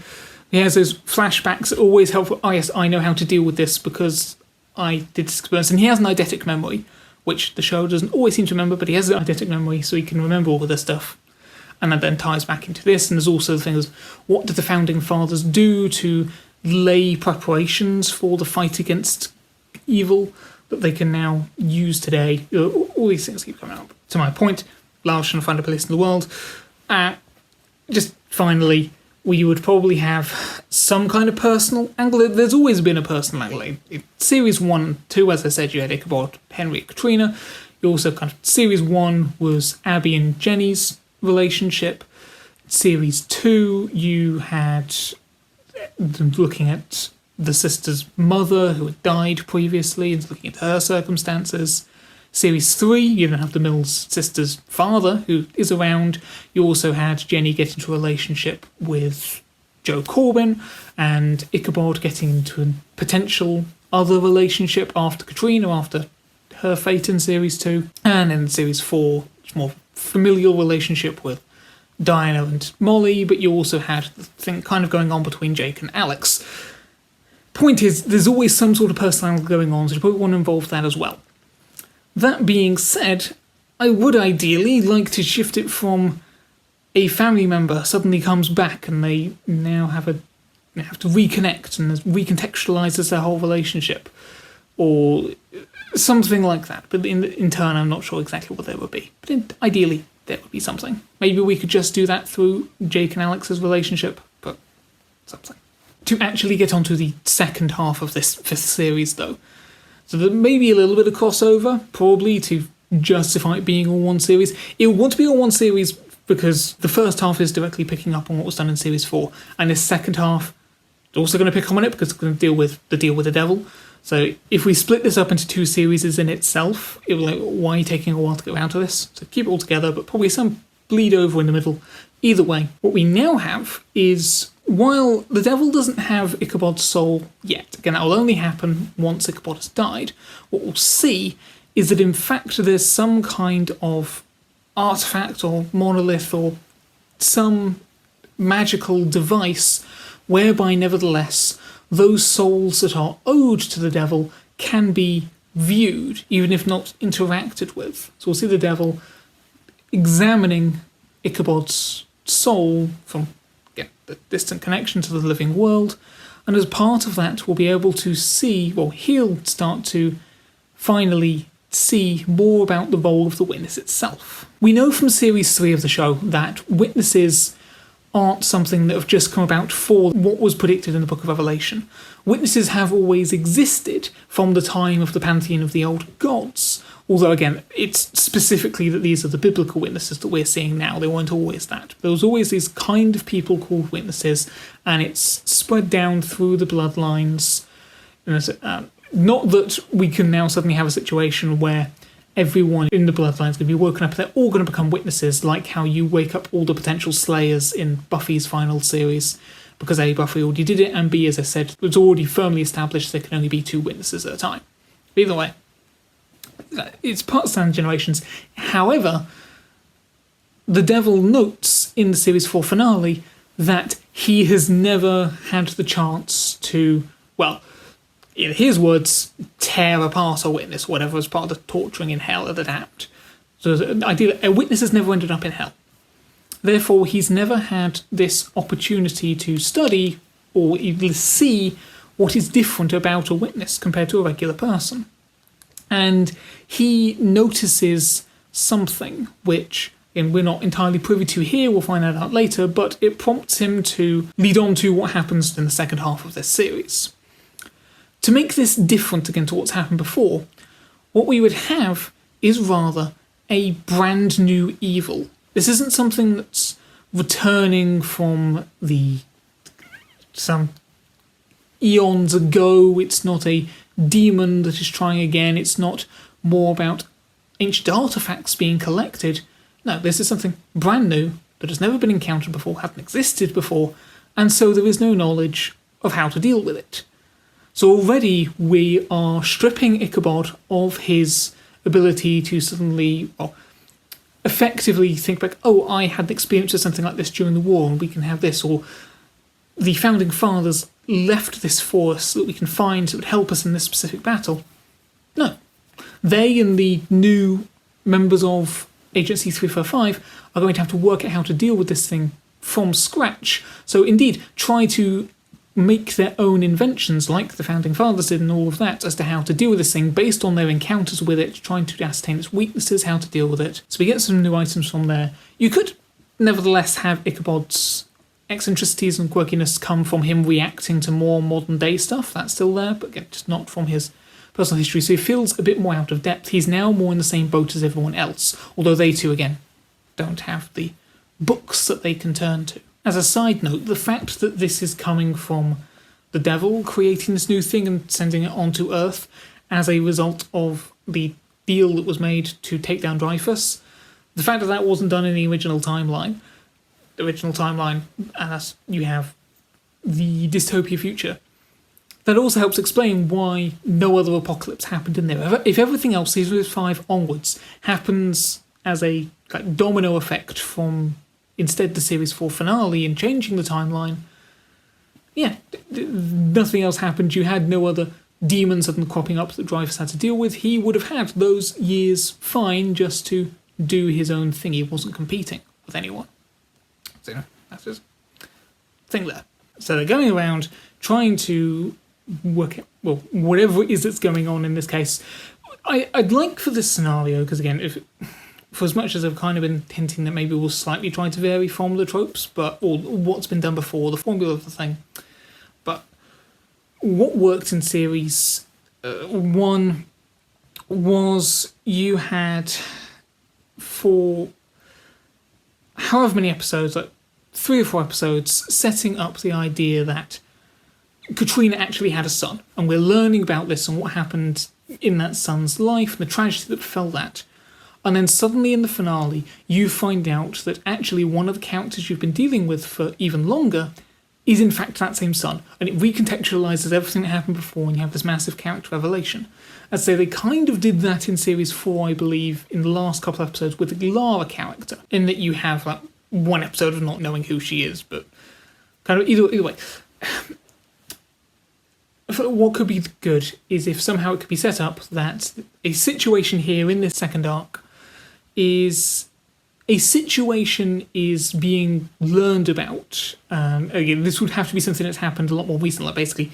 He has those flashbacks that always help. Oh, yes, I know how to deal with this because I did this experience. And he has an eidetic memory, which the show doesn't always seem to remember, but he has an eidetic memory, so he can remember all of this stuff. And that then ties back into this. And there's also the thing of, what did the Founding Fathers do to lay preparations for the fight against evil that they can now use today? All these things keep coming up. To my point, Lars trying to find a place in the world. Just finally, we would probably have some kind of personal angle. There's always been a personal angle. In Series 1 and 2, as I said, you had Ichabod, Henry, and Katrina. You also Series 1 was Abby and Jenny's relationship. Series 2, you had them looking at the sister's mother who had died previously and looking at her circumstances. Series 3, you then have the Mills sister's father, who is around. You also had Jenny get into a relationship with Joe Corbin, and Ichabod getting into a potential other relationship after Katrina, after her fate in Series 2. And in Series 4, it's more familial relationship with Diana and Molly, but you also had the thing kind of going on between Jake and Alex. Point is, there's always some sort of personal angle going on, so you probably want to involve that as well. That being said, I would ideally like to shift it from a family member suddenly comes back and they now have to reconnect and recontextualizes their whole relationship, or something like that. But in turn, I'm not sure exactly what there would be. But ideally, there would be something. Maybe we could just do that through Jake and Alex's relationship, but something. To actually get onto the second half of this 5th series, though. So there may be a little bit of crossover, probably, to justify it being all one series. It would want to be all one series because the first half is directly picking up on what was done in Series 4, and this second half is also going to pick up on it because it's going to deal with the devil. So if we split this up into 2 series in itself, it will, like, why are you taking a while to get around to this? So keep it all together, but probably some bleed over in the middle. Either way, what we now have is, while the devil doesn't have Ichabod's soul yet, again, that will only happen once Ichabod has died, what we'll see is that in fact there's some kind of artifact or monolith or some magical device whereby nevertheless those souls that are owed to the devil can be viewed, even if not interacted with. So we'll see the devil examining Ichabod's soul from the distant connection to the living world, and as part of that we'll be able to see, well, he'll start to finally see more about the role of the witness itself. We know from Series 3 of the show that witnesses aren't something that have just come about for what was predicted in the Book of Revelation. Witnesses have always existed from the time of the pantheon of the old gods, although again, it's specifically that these are the biblical witnesses that we're seeing now. They weren't always that. There was always these kind of people called witnesses, and it's spread down through the bloodlines. Not that we can now suddenly have a situation where everyone in the bloodline is going to be woken up, they're all going to become witnesses, like how you wake up all the potential slayers in Buffy's final series, because A, Buffy already did it, and B, as I said, it's already firmly established there can only be 2 witnesses at a time. But either way, it's part of standard generations. However, the devil notes in the Series 4 finale that he has never had the chance to, well, in his words, tear apart a witness, whatever was part of the torturing in hell at adapt. So ideally, a witness has never ended up in hell. Therefore, he's never had this opportunity to study or even see what is different about a witness compared to a regular person. And he notices something, which, again, we're not entirely privy to here, we'll find that out later, but it prompts him to lead on to what happens in the second half of this series. To make this different again to what's happened before, what we would have is rather a brand new evil. This isn't something that's returning from some eons ago. It's not a demon that is trying again. It's not more about ancient artifacts being collected. No, this is something brand new that has never been encountered before, hadn't existed before, and so there is no knowledge of how to deal with it. So already we are stripping Ichabod of his ability to suddenly, effectively think back, oh, I had the experience of something like this during the war and we can have this, or the Founding Fathers left this for us so that we can find that would help us in this specific battle. No. They and the new members of Agency 345 are going to have to work out how to deal with this thing from scratch. So indeed, try to make their own inventions like the Founding Fathers did and all of that as to how to deal with this thing based on their encounters with it, trying to ascertain its weaknesses, how to deal with it. So we get some new items from there. You could nevertheless have Ichabod's eccentricities and quirkiness come from him reacting to more modern day stuff. That's still there, but again, just not from his personal history. So he feels a bit more out of depth. He's now more in the same boat as everyone else, although they too, again, don't have the books that they can turn to. As a side note, the fact that this is coming from the devil creating this new thing and sending it onto Earth as a result of the deal that was made to take down Dreyfus, the fact that that wasn't done in the original timeline, as you have the dystopia future, that also helps explain why no other apocalypse happened in there. If everything else, Series 5 onwards, happens as a domino effect from instead the Series 4 finale and changing the timeline, nothing else happened. You had no other demons suddenly cropping up that Dreyfus had to deal with. He would have had those years fine just to do his own thing. He wasn't competing with anyone. So, that's his thing there. So they're going around trying to work out, whatever it is that's going on in this case. I'd like for this scenario, because again, for as much as I've kind of been hinting that maybe we'll slightly try to vary from the tropes, or what's been done before, the formula of the thing. But what worked in Series 1 was you had, for however many episodes, 3 or 4 episodes, setting up the idea that Katrina actually had a son, and we're learning about this and what happened in that son's life and the tragedy that befell that. And then suddenly in the finale, you find out that actually one of the characters you've been dealing with for even longer is in fact that same son. And it recontextualises everything that happened before, and you have this massive character revelation. I'd say they kind of did that in Series 4, I believe, in the last couple of episodes with the Lara character, in that you have one episode of not knowing who she is, but kind of either way. What could be good is if somehow it could be set up that a situation here in this second arc is being learned about. Again, this would have to be something that's happened a lot more recently, basically,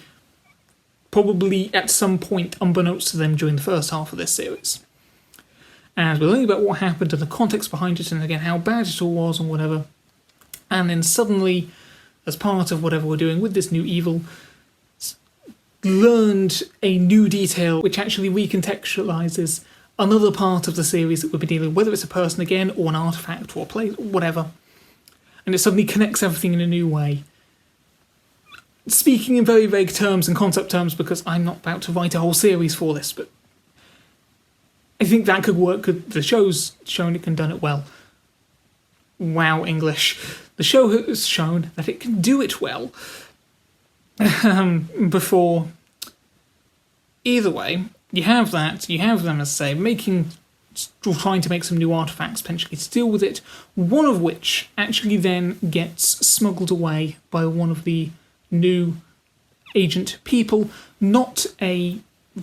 probably at some point unbeknownst to them during the first half of this series. And we're learning about what happened and the context behind it, and again, how bad it all was and whatever. And then suddenly, as part of whatever we're doing with this new evil, learned a new detail which actually recontextualises another part of the series that we'll be dealing with, whether it's a person again, or an artifact, or a place, whatever. And it suddenly connects everything in a new way. Speaking in very vague terms and concept terms, because I'm not about to write a whole series for this, but I think that could work. The show's shown it can do it well. Wow, English. The show has shown that it can do it well. Before. Either way, you have that, you have them, as I say, trying to make some new artifacts, potentially to deal with it, one of which actually then gets smuggled away by one of the new agent people, not a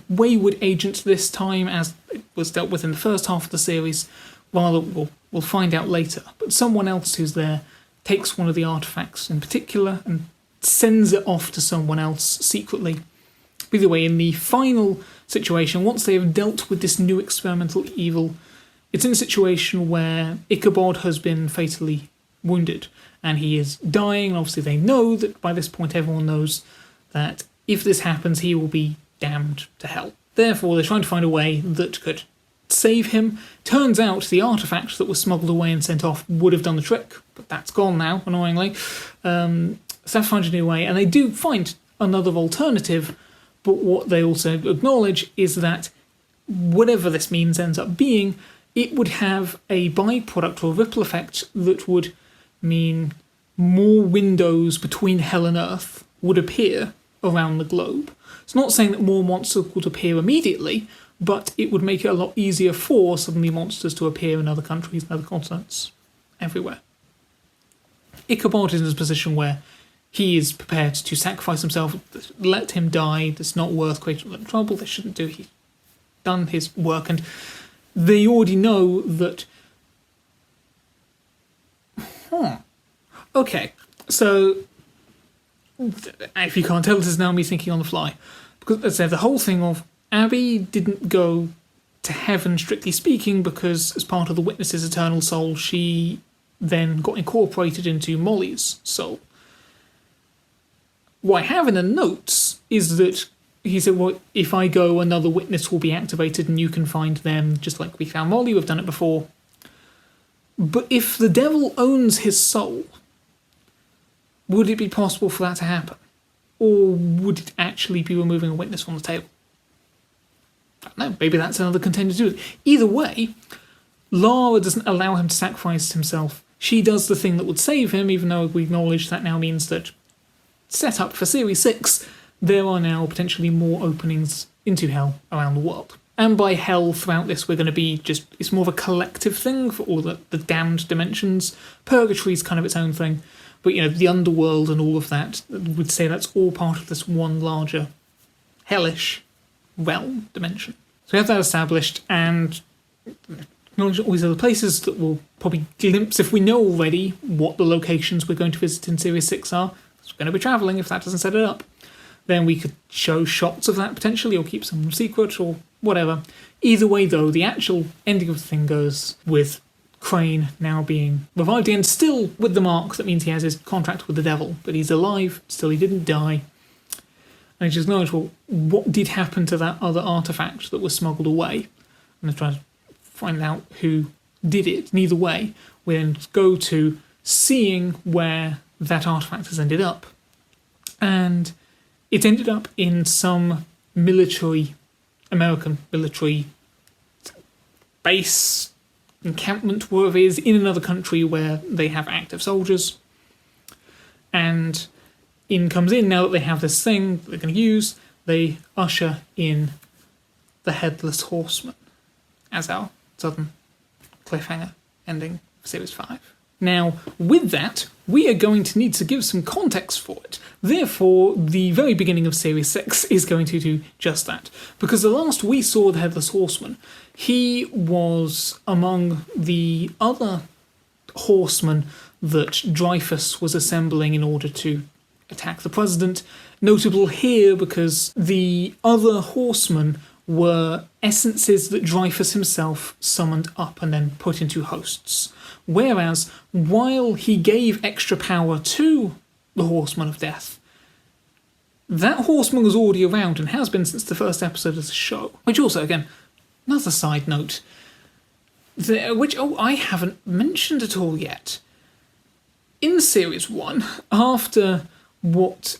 wayward agent this time, as it was dealt with in the first half of the series, rather, we'll find out later, but someone else who's there takes one of the artifacts in particular and sends it off to someone else secretly. Either way, in the final situation, once they have dealt with this new experimental evil, It's in a situation where Ichabod has been fatally wounded and he is dying. And obviously they know that by this point everyone knows that if this happens he will be damned to hell. Therefore they're trying to find a way that could save him. Turns out the artifact that was smuggled away and sent off would have done the trick, but that's gone now, annoyingly. So they find a new way, and they do find another alternative, but what they also acknowledge is that whatever this means ends up being, it would have a byproduct or ripple effect that would mean more windows between hell and earth would appear around the globe. It's not saying that more monsters would appear immediately, but it would make it a lot easier for suddenly monsters to appear in other countries and other continents, everywhere. Ichabod is in a position where he is prepared to sacrifice himself, let him die, it's not worth creating trouble, they shouldn't do, he's done his work, and they already know that... Okay, so if you can't tell, this is now me thinking on the fly. Because, as I said, the whole thing of Abby didn't go to heaven, strictly speaking, because as part of the Witness's eternal soul, she then got incorporated into Molly's soul. What I have in the notes is that he said, well, if I go, another witness will be activated and you can find them, just like we found Molly, we've done it before. But if the devil owns his soul, would it be possible for that to happen? Or would it actually be removing a witness from the table? I don't know, maybe that's another contender to do it. Either way, Lara doesn't allow him to sacrifice himself. She does the thing that would save him, even though we acknowledge that now means that, set up for Series 6, there are now potentially more openings into hell around the world. And by hell throughout this, we're going to be it's more of a collective thing for all the damned dimensions. Purgatory's kind of its own thing. But, the underworld and all of that, would say that's all part of this one larger hellish realm dimension. So we have that established, and acknowledge all these other places that we'll probably glimpse if we know already what the locations we're going to visit in Series 6 are. Because we're going to be travelling if that doesn't set it up. Then we could show shots of that potentially, or keep some secret, or whatever. Either way, though, the actual ending of the thing goes with Crane now being revived again, still with the mark. That means he has his contract with the devil, but he's alive, still he didn't die. And he just acknowledged, well, what did happen to that other artefact that was smuggled away? And they're trying to find out who did it. And either way, we then go to seeing where that artefact has ended up. And it ended up in some American military base, encampment, wherever it is, in another country where they have active soldiers. And in comes in, now that they have this thing that they're going to use, they usher in the Headless Horseman as our sudden cliffhanger ending for Series 5. Now, with that, we are going to need to give some context for it. Therefore, the very beginning of Series 6 is going to do just that. Because the last we saw the Headless Horseman, he was among the other horsemen that Dreyfus was assembling in order to attack the president. Notable here because the other horsemen were essences that Dreyfus himself summoned up and then put into hosts. Whereas, while he gave extra power to the Horseman of Death, that horseman was already around and has been since the first episode of the show. Which also, again, another side note, which I haven't mentioned at all yet. In Series 1, after what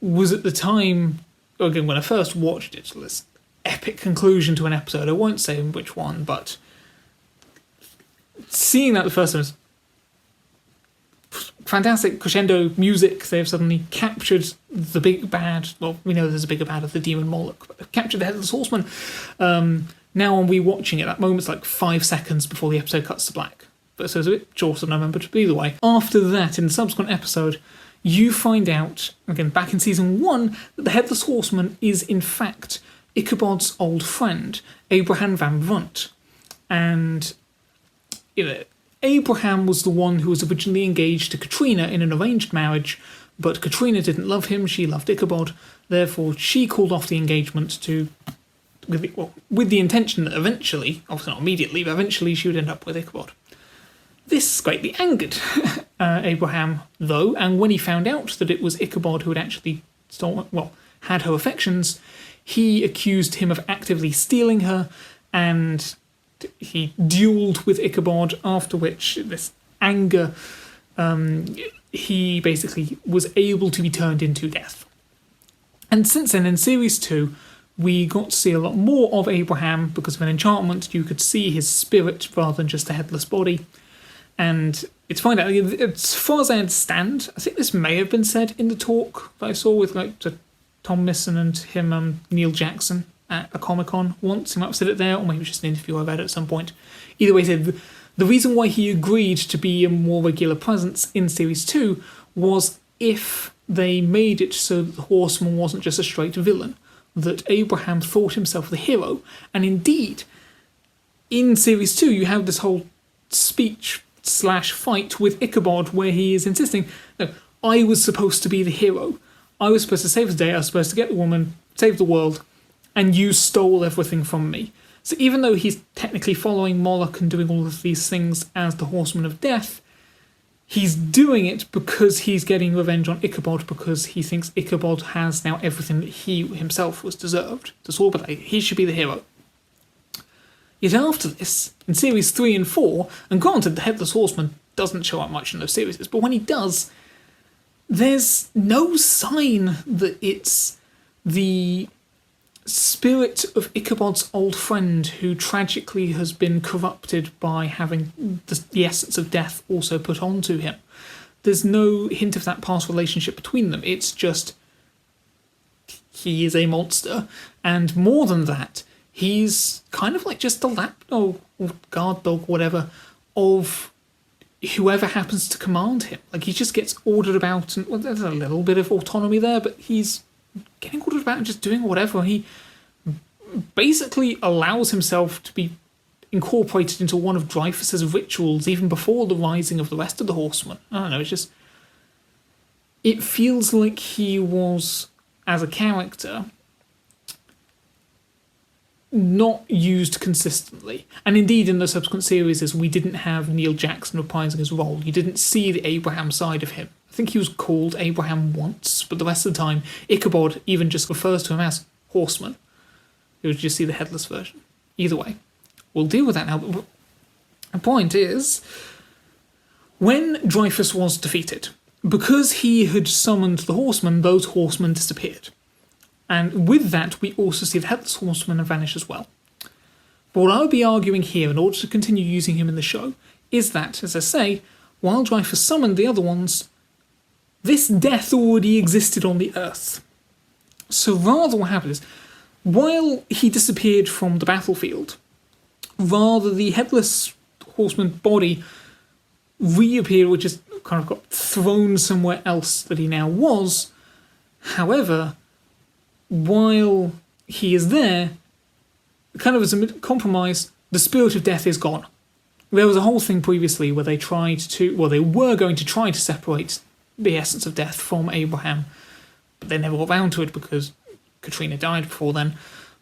was at the time, again, when I first watched it, this epic conclusion to an episode, I won't say which one, but seeing that the first time was fantastic crescendo music. They've suddenly captured the big bad. Well, we know there's a bigger bad of the demon Moloch, but they've captured the Headless Horseman. Now on rewatching it, that moment's like 5 seconds before the episode cuts to black. But so it's a bit shorter than I remember. But either way, after that, in the subsequent episode, you find out, again, back in Season 1, that the Headless Horseman is in fact Ichabod's old friend, Abraham Van Brunt. And Abraham was the one who was originally engaged to Katrina in an arranged marriage, but Katrina didn't love him, she loved Ichabod, therefore she called off the engagement to with the intention that eventually, obviously not immediately, but eventually she would end up with Ichabod. This greatly angered Abraham, though, and when he found out that it was Ichabod who had actually had her affections, he accused him of actively stealing her, and he duelled with Ichabod, after which this anger, he basically was able to be turned into death. And since then, in Series 2, we got to see a lot more of Abraham. Because of an enchantment, you could see his spirit rather than just a headless body. And it's fine, as far as I understand, I think this may have been said in the talk that I saw with Tom Misson and him, Neil Jackson, at a Comic-Con once. He might have said it there, or maybe it was just an interview I read at some point. Either way, he said the reason why he agreed to be a more regular presence in Series 2 was if they made it so that the Horseman wasn't just a straight villain, that Abraham thought himself the hero. And indeed, in Series 2, you have this whole speech/fight with Ichabod where he is insisting, no, I was supposed to be the hero. I was supposed to save the day, I was supposed to get the woman, save the world, and you stole everything from me. So even though he's technically following Moloch and doing all of these things as the Horseman of Death, he's doing it because he's getting revenge on Ichabod, because he thinks Ichabod has now everything that he himself was deserved. So he should be the hero. Yet after this, in Series 3 and 4, and granted the Headless Horseman doesn't show up much in those series, but when he does, there's no sign that it's the spirit of Ichabod's old friend who tragically has been corrupted by having the essence of death also put onto him. There's no hint of that past relationship between them. It's just he is a monster, and more than that, he's kind of like just the lapdog or guard dog, whatever, of whoever happens to command him. Like, he just gets ordered about, and there's a little bit of autonomy there, but he's getting ordered about and just doing whatever. He basically allows himself to be incorporated into one of Dreyfus's rituals even before the rising of the rest of the Horsemen. I don't know, it's just... It feels like he was, as a character, not used consistently. And indeed, in the subsequent series, we didn't have Neil Jackson reprising his role. You didn't see the Abraham side of him. I think he was called Abraham once, but the rest of the time, Ichabod even just refers to him as Horseman. You would just see the headless version. Either way, we'll deal with that now. But the point is, when Dreyfus was defeated, because he had summoned the Horsemen, those Horsemen disappeared. And with that, we also see the Headless Horseman vanish as well. But what I would be arguing here, in order to continue using him in the show, is that, as I say, while Dreyfus summoned the other ones, this death already existed on the Earth. So rather what happened is, while he disappeared from the battlefield, rather the Headless Horseman body reappeared, which just kind of got thrown somewhere else that he now was. However, while he is there, kind of as a compromise, the spirit of death is gone. There was a whole thing previously where they were going to try to separate the essence of death from Abraham, but they never got round to it because Katrina died before then,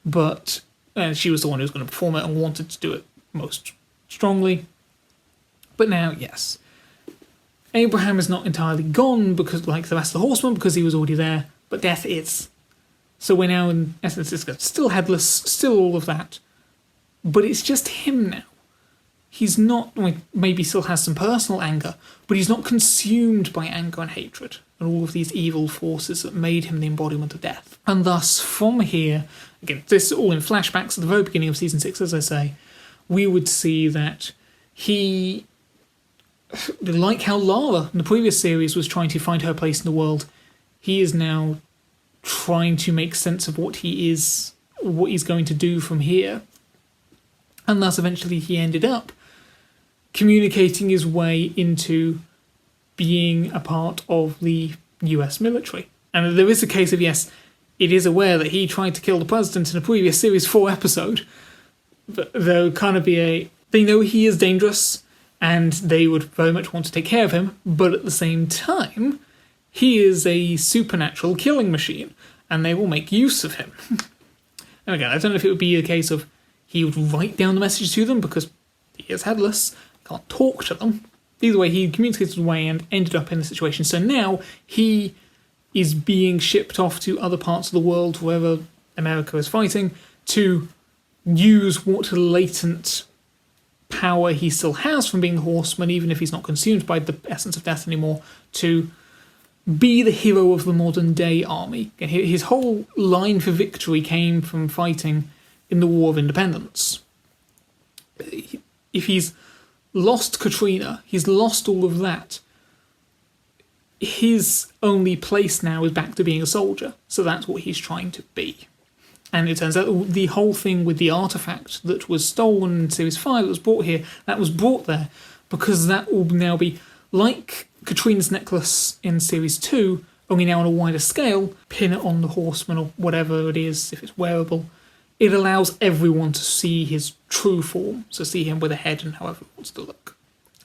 but she was the one who was going to perform it and wanted to do it most strongly. But now, yes, Abraham is not entirely gone, because, like the rest of the Horsemen, because he was already there, but death is. So we're now, in essence, it's still headless, still all of that, but it's just him now. He's not, maybe still has some personal anger, but he's not consumed by anger and hatred and all of these evil forces that made him the embodiment of death. And thus, from here, again, this is all in flashbacks at the very beginning of Season 6, as I say, we would see that he, like how Lara in the previous series was trying to find her place in the world, he is now trying to make sense of what he is, what he's going to do from here. And thus, eventually, he ended up communicating his way into being a part of the US military. And there is a case of, yes, it is aware that he tried to kill the president in a previous Series 4 episode, but there would kind of be they know he is dangerous, and they would very much want to take care of him, but at the same time, he is a supernatural killing machine, and they will make use of him. And again, I don't know if it would be a case of he would write down the message to them because he is headless, can't talk to them. Either way, he communicated away and ended up in the situation. So now he is being shipped off to other parts of the world, wherever America is fighting, to use what latent power he still has from being the Horseman, even if he's not consumed by the essence of death anymore, to be the hero of the modern day army. His whole line for victory came from fighting in the War of Independence. If he's lost Katrina, he's lost all of that, his only place now is back to being a soldier. So that's what he's trying to be. And it turns out the whole thing with the artifact that was stolen in Series 5 that was brought here, that was brought there because that will now be like Katrina's necklace in Series 2, only now on a wider scale, pin it on the Horseman or whatever it is, if it's wearable. It allows everyone to see his true form, so see him with a head and however it wants to look.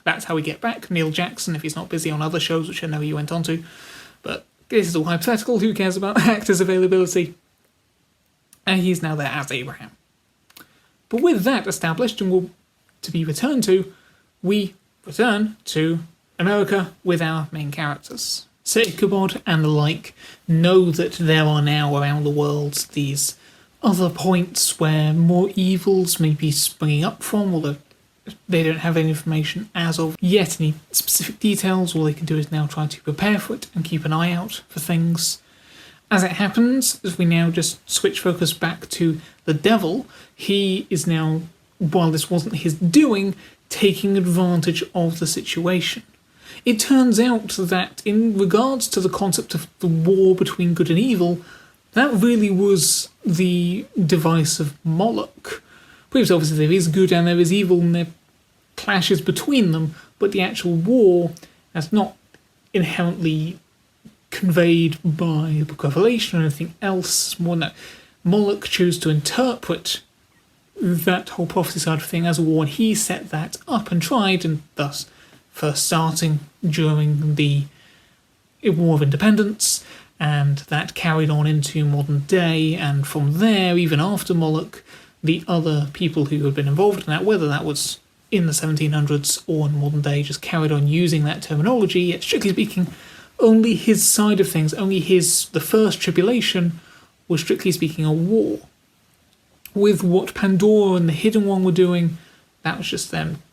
That's how we get back Neil Jackson, if he's not busy on other shows, which I know he went on to. But this is all hypothetical, who cares about actors' availability? And he's now there as Abraham. But with that established and to be returned to, we return to America with our main characters. So Ichabod and the like know that there are now around the world these other points where more evils may be springing up from, although they don't have any information as of yet, any specific details. All they can do is now try to prepare for it and keep an eye out for things. As it happens, as we now just switch focus back to the devil, he is now, while this wasn't his doing, taking advantage of the situation. It turns out that in regards to the concept of the war between good and evil, that really was the device of Moloch. Because obviously there is good and there is evil and there are clashes between them, but the actual war is not inherently conveyed by the Book of Revelation or anything else. More than that, Moloch chose to interpret that whole prophecy side of thing as a war, and he set that up and tried, and thus first starting during the War of Independence, and that carried on into modern day, and from there, even after Moloch, the other people who had been involved in that, whether that was in the 1700s or in modern day, just carried on using that terminology. Yet, strictly speaking, only his side of things, the first tribulation, was strictly speaking a war. With what Pandora and the Hidden One were doing, that was just them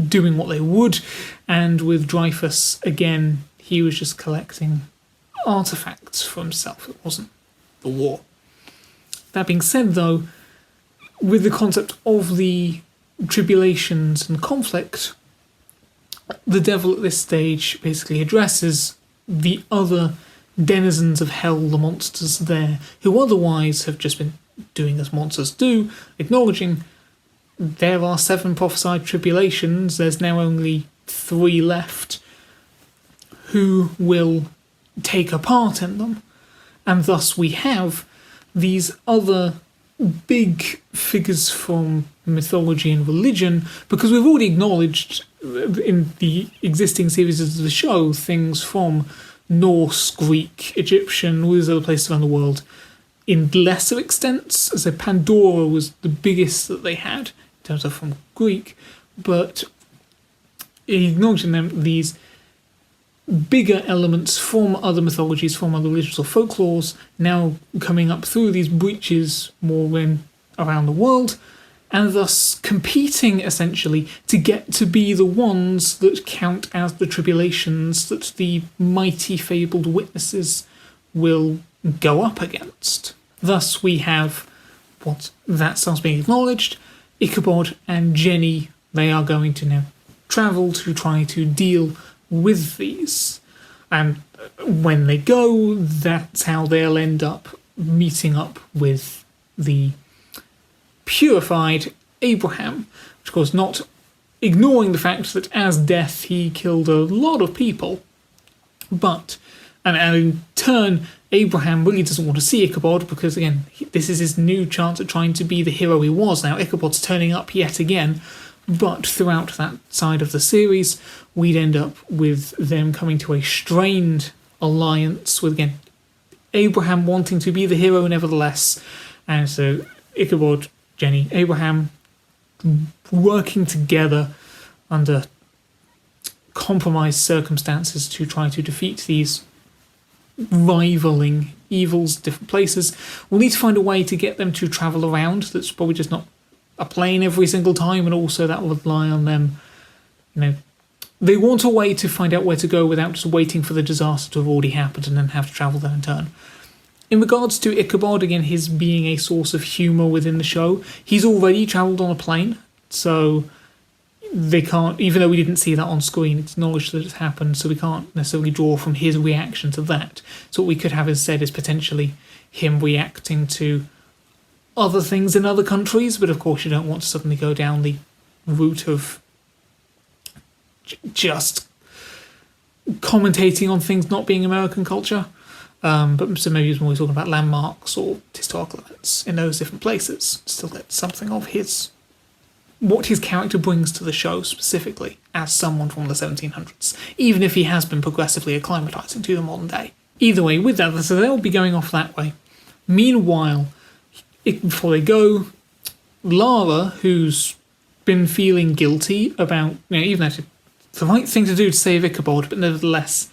doing what they would, and with Dreyfus, again, he was just collecting artifacts for himself. It wasn't the war. That being said, though, with the concept of the tribulations and conflict, the devil at this stage basically addresses the other denizens of hell, the monsters there, who otherwise have just been doing as monsters do, acknowledging there are 7 prophesied tribulations, there's now only 3 left, who will take a part in them, and thus we have these other big figures from mythology and religion, because we've already acknowledged in the existing series of the show things from Norse, Greek, Egyptian, all these other places around the world in lesser extents. So Pandora was the biggest that they had in terms of from Greek, but acknowledging them, these bigger elements from other mythologies, from other religions or folklores, now coming up through these breaches more around the world, and thus competing essentially to get to be the ones that count as the tribulations that the mighty fabled witnesses will go up against. Thus we have what that starts being acknowledged. Ichabod and Jenny, they are going to now travel to try to deal with these, and when they go, that's how they'll end up meeting up with the purified Abraham, which of course not ignoring the fact that as death he killed a lot of people, but and in turn Abraham really doesn't want to see Ichabod, because again this is his new chance at trying to be the hero he was. Now Ichabod's turning up yet again, but throughout that side of the series we'd end up with them coming to a strained alliance, with again Abraham wanting to be the hero nevertheless, and so Ichabod, Jenny, Abraham working together under compromised circumstances to try to defeat these rivaling evils, different places. We'll need to find a way to get them to travel around. That's probably just not a plane every single time, and also that will rely on them, they want a way to find out where to go without just waiting for the disaster to have already happened and then have to travel there in turn. In regards to Ichabod, again, his being a source of humour within the show, he's already travelled on a plane, so they can't, even though we didn't see that on screen, it's acknowledged that it's happened, so we can't necessarily draw from his reaction to that. So what we could have instead is potentially him reacting to other things in other countries, but of course you don't want to suddenly go down the route of just commentating on things not being American culture. But so maybe he's more talking about landmarks or historical events in those different places. Still get something of what his character brings to the show specifically as someone from the 1700s, even if he has been progressively acclimatising to the modern day. Either way, with that, so they'll be going off that way. Meanwhile, before they go, Lara, who's been feeling guilty about, even though it's the right thing to do to save Ichabod, but nevertheless,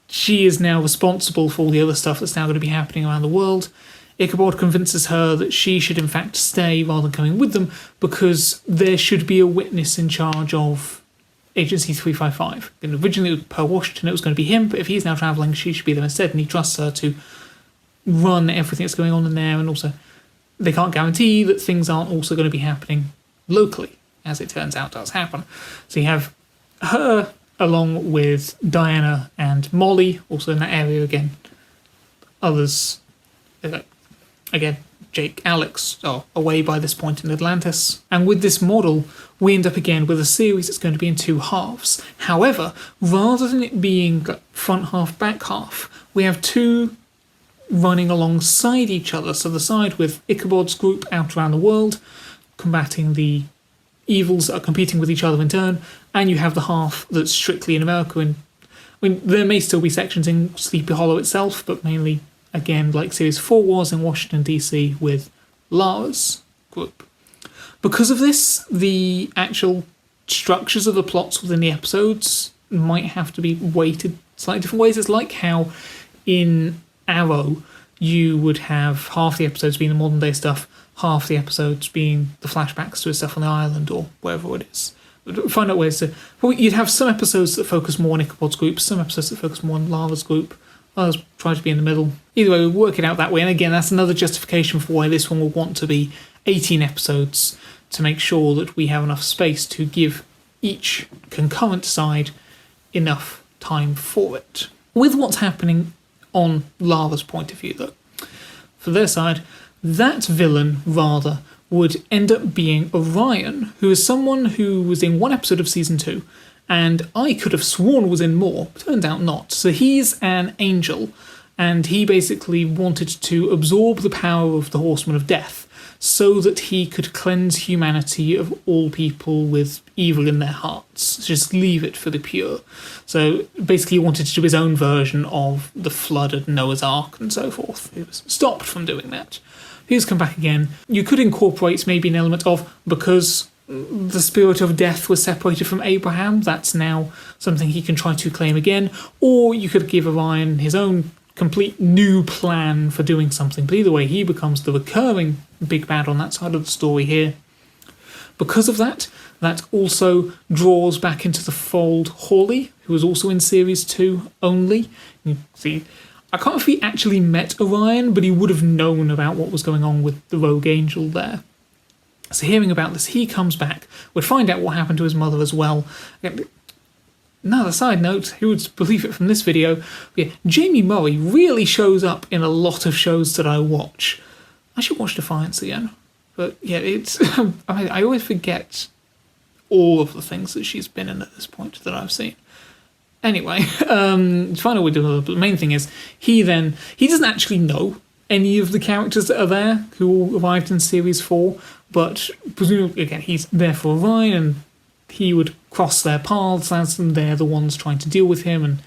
she is now responsible for all the other stuff that's now going to be happening around the world. Ichabod convinces her that she should in fact stay rather than coming with them because there should be a witness in charge of Agency 355. And originally per Washington it was going to be him, but if he's now travelling, she should be there instead, and he trusts her to run everything that's going on in there, and also they can't guarantee that things aren't also going to be happening locally, as it turns out does happen. So you have her along with Diana and Molly, also in that area again. Others, again, Jake, Alex, are away by this point in Atlantis. And with this model, we end up again with a series that's going to be in two halves. However, rather than it being front half, back half, we have two running alongside each other. So the side with Ichabod's group out around the world, combating the evils that are competing with each other in turn, and you have the half that's strictly in America. And there may still be sections in Sleepy Hollow itself, but mainly, again, like Series 4 was in Washington, D.C. with Lara's group. Because of this, the actual structures of the plots within the episodes might have to be weighted slightly different ways. It's like how in Arrow you would have half the episodes being the modern day stuff, half the episodes being the flashbacks to his stuff on the island or wherever it is. Find out ways to... Well, you'd have some episodes that focus more on Ichabod's group, some episodes that focus more on Lara's group, others try to be in the middle. Either way, we'll work it out that way. And again, that's another justification for why this one will want to be 18 episodes to make sure that we have enough space to give each concurrent side enough time for it. With what's happening on Lara's point of view, though, for their side, that villain, rather, would end up being Orion, who is someone who was in one episode of Season 2, and I could have sworn was in more, but turned out not. So he's an angel, and he basically wanted to absorb the power of the Horseman of Death so that he could cleanse humanity of all people with evil in their hearts. Just leave it for the pure. So basically he wanted to do his own version of the flood at Noah's Ark and so forth. He was stopped from doing that. He's come back again. You could incorporate maybe an element of, because the spirit of death was separated from Abraham, that's now something he can try to claim again, or you could give Orion his own complete new plan for doing something. But either way, he becomes the recurring big bad on that side of the story here. Because of that, that also draws back into the fold Hawley, who was also in Series 2 only. You see, I can't know if he actually met Orion, but he would have known about what was going on with the rogue angel there. So hearing about this, he comes back. We'd find out what happened to his mother as well. Another side note, who would believe it from this video, yeah, Jamie Murray really shows up in a lot of shows that I watch. I should watch Defiance again. But yeah, it's I always forget all of the things that she's been in at this point that I've seen. Anyway, to find out what we're doing, but the main thing is, he doesn't actually know any of the characters that are there who all arrived in Series 4, but presumably, again, he's there for Orion, and he would cross their paths as them. They're the ones trying to deal with him,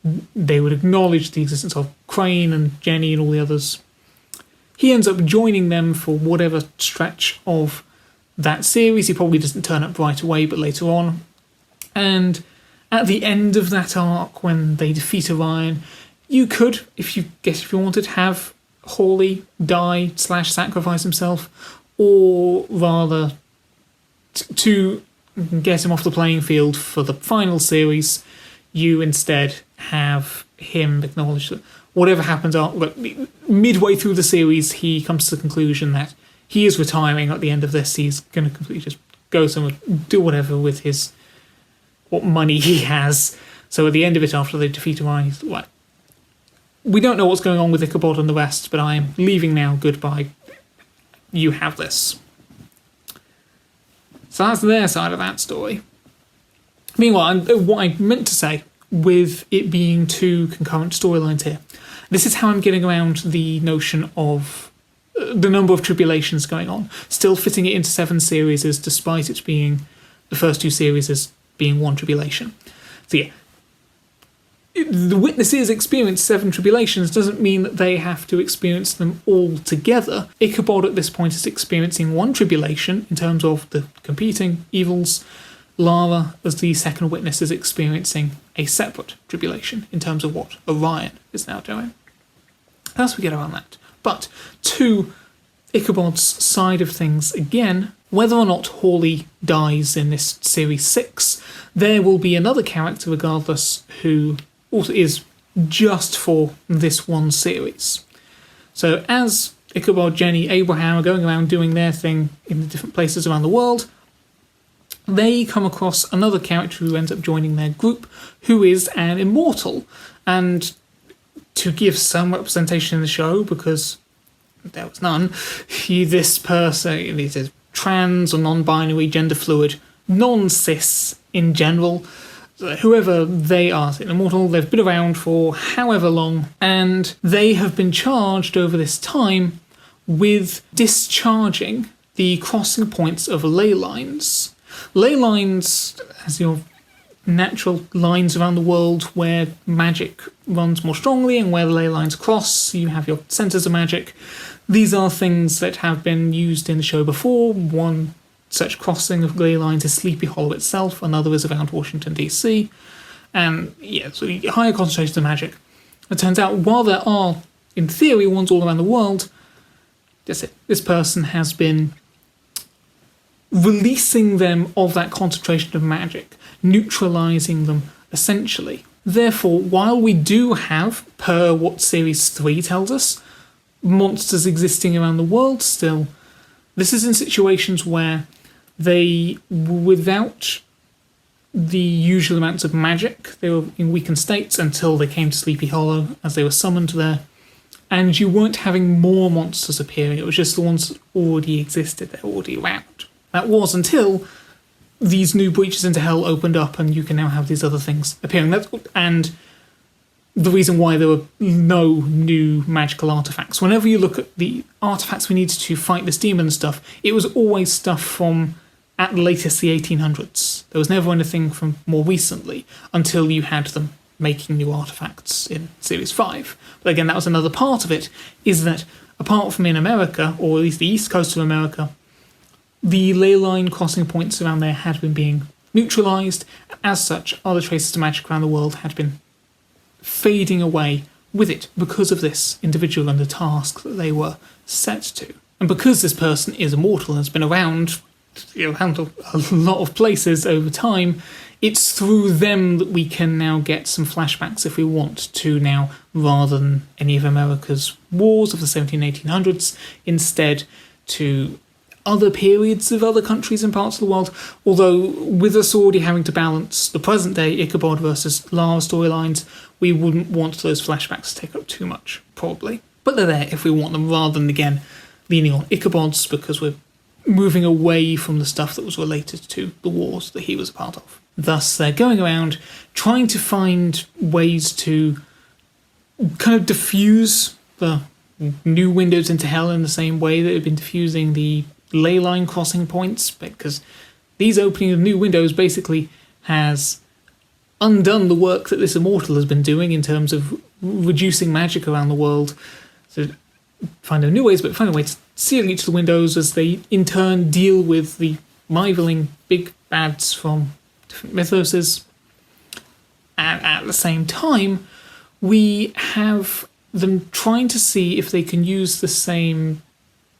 and they would acknowledge the existence of Crane and Jenny and all the others. He ends up joining them for whatever stretch of that series. He probably doesn't turn up right away, but later on. And at the end of that arc, when they defeat Orion, you could, if you wanted, have Hawley die / sacrifice himself, or rather to get him off the playing field for the final series, you instead have him acknowledge that whatever happens midway through the series, he comes to the conclusion that he is retiring at the end of this. He's going to completely just go somewhere, do whatever with what money he has. So at the end of it, after they defeat Orion, he's like, we don't know what's going on with Ichabod and the rest, but I am leaving now. Goodbye. You have this. So that's their side of that story. Meanwhile, what I meant to say with it being two concurrent storylines here, this is how I'm getting around the notion of the number of tribulations going on, still fitting it into 7 series despite it being the first 2 series as being one tribulation. So yeah, the witnesses experience 7 tribulations doesn't mean that they have to experience them all together. Ichabod at this point is experiencing one tribulation in terms of the competing evils. Lara, as the second witness, is experiencing a separate tribulation in terms of what Orion is now doing. How else we get around that? But to Ichabod's side of things again, whether or not Hawley dies in this Series 6, there will be another character regardless who also is just for this one series. So as Ichabod, Jenny, Abraham are going around doing their thing in the different places around the world, they come across another character who ends up joining their group, who is an immortal. And to give some representation in the show, because there was none, this person is trans or non-binary, gender fluid, non-cis in general. Whoever they are, an immortal, they've been around for however long, and they have been charged over this time with discharging the crossing points of ley lines. Ley lines, as your natural lines around the world where magic runs more strongly and where the ley lines cross, you have your centres of magic. These are things that have been used in the show before. One such crossing of ley lines is Sleepy Hollow itself, another is around Washington DC, and yeah, so higher concentrations of magic. It turns out, while there are, in theory, ones all around the world, this person has been releasing them of that concentration of magic, neutralising them, essentially. Therefore, while we do have, per what Series 3 tells us, monsters existing around the world still, this is in situations where they were without the usual amounts of magic. They were in weakened states until they came to Sleepy Hollow, as they were summoned there. And you weren't having more monsters appearing, it was just the ones that already existed, they were already around. That was until these new breaches into hell opened up and you can now have these other things appearing. And the reason why there were no new magical artifacts. Whenever you look at the artifacts we needed to fight this demon stuff, it was always stuff from, at latest, the 1800s. There was never anything from more recently until you had them making new artifacts in Series 5. But again, that was another part of it, is that apart from in America, or at least the east coast of America, the ley line crossing points around there had been being neutralised. As such, other traces of magic around the world had been fading away with it because of this individual and the task that they were set to. And because this person is immortal and has been around a lot of places over time, it's through them that we can now get some flashbacks if we want to now, rather than any of America's wars of the 1800s, instead to other periods of other countries and parts of the world, although with us already having to balance the present day Ichabod versus Lara storylines, we wouldn't want those flashbacks to take up too much, probably. But they're there if we want them, rather than, again, leaning on Ichabod's, because we're moving away from the stuff that was related to the wars that he was a part of. Thus, they're going around trying to find ways to kind of diffuse the new windows into hell in the same way that they've been diffusing the ley line crossing points, because these opening of new windows basically has undone the work that this immortal has been doing in terms of reducing magic around the world. So find new ways, but find a way to seal each of the windows as they in turn deal with the rivaling big bads from different mythoses. And at the same time, we have them trying to see if they can use the same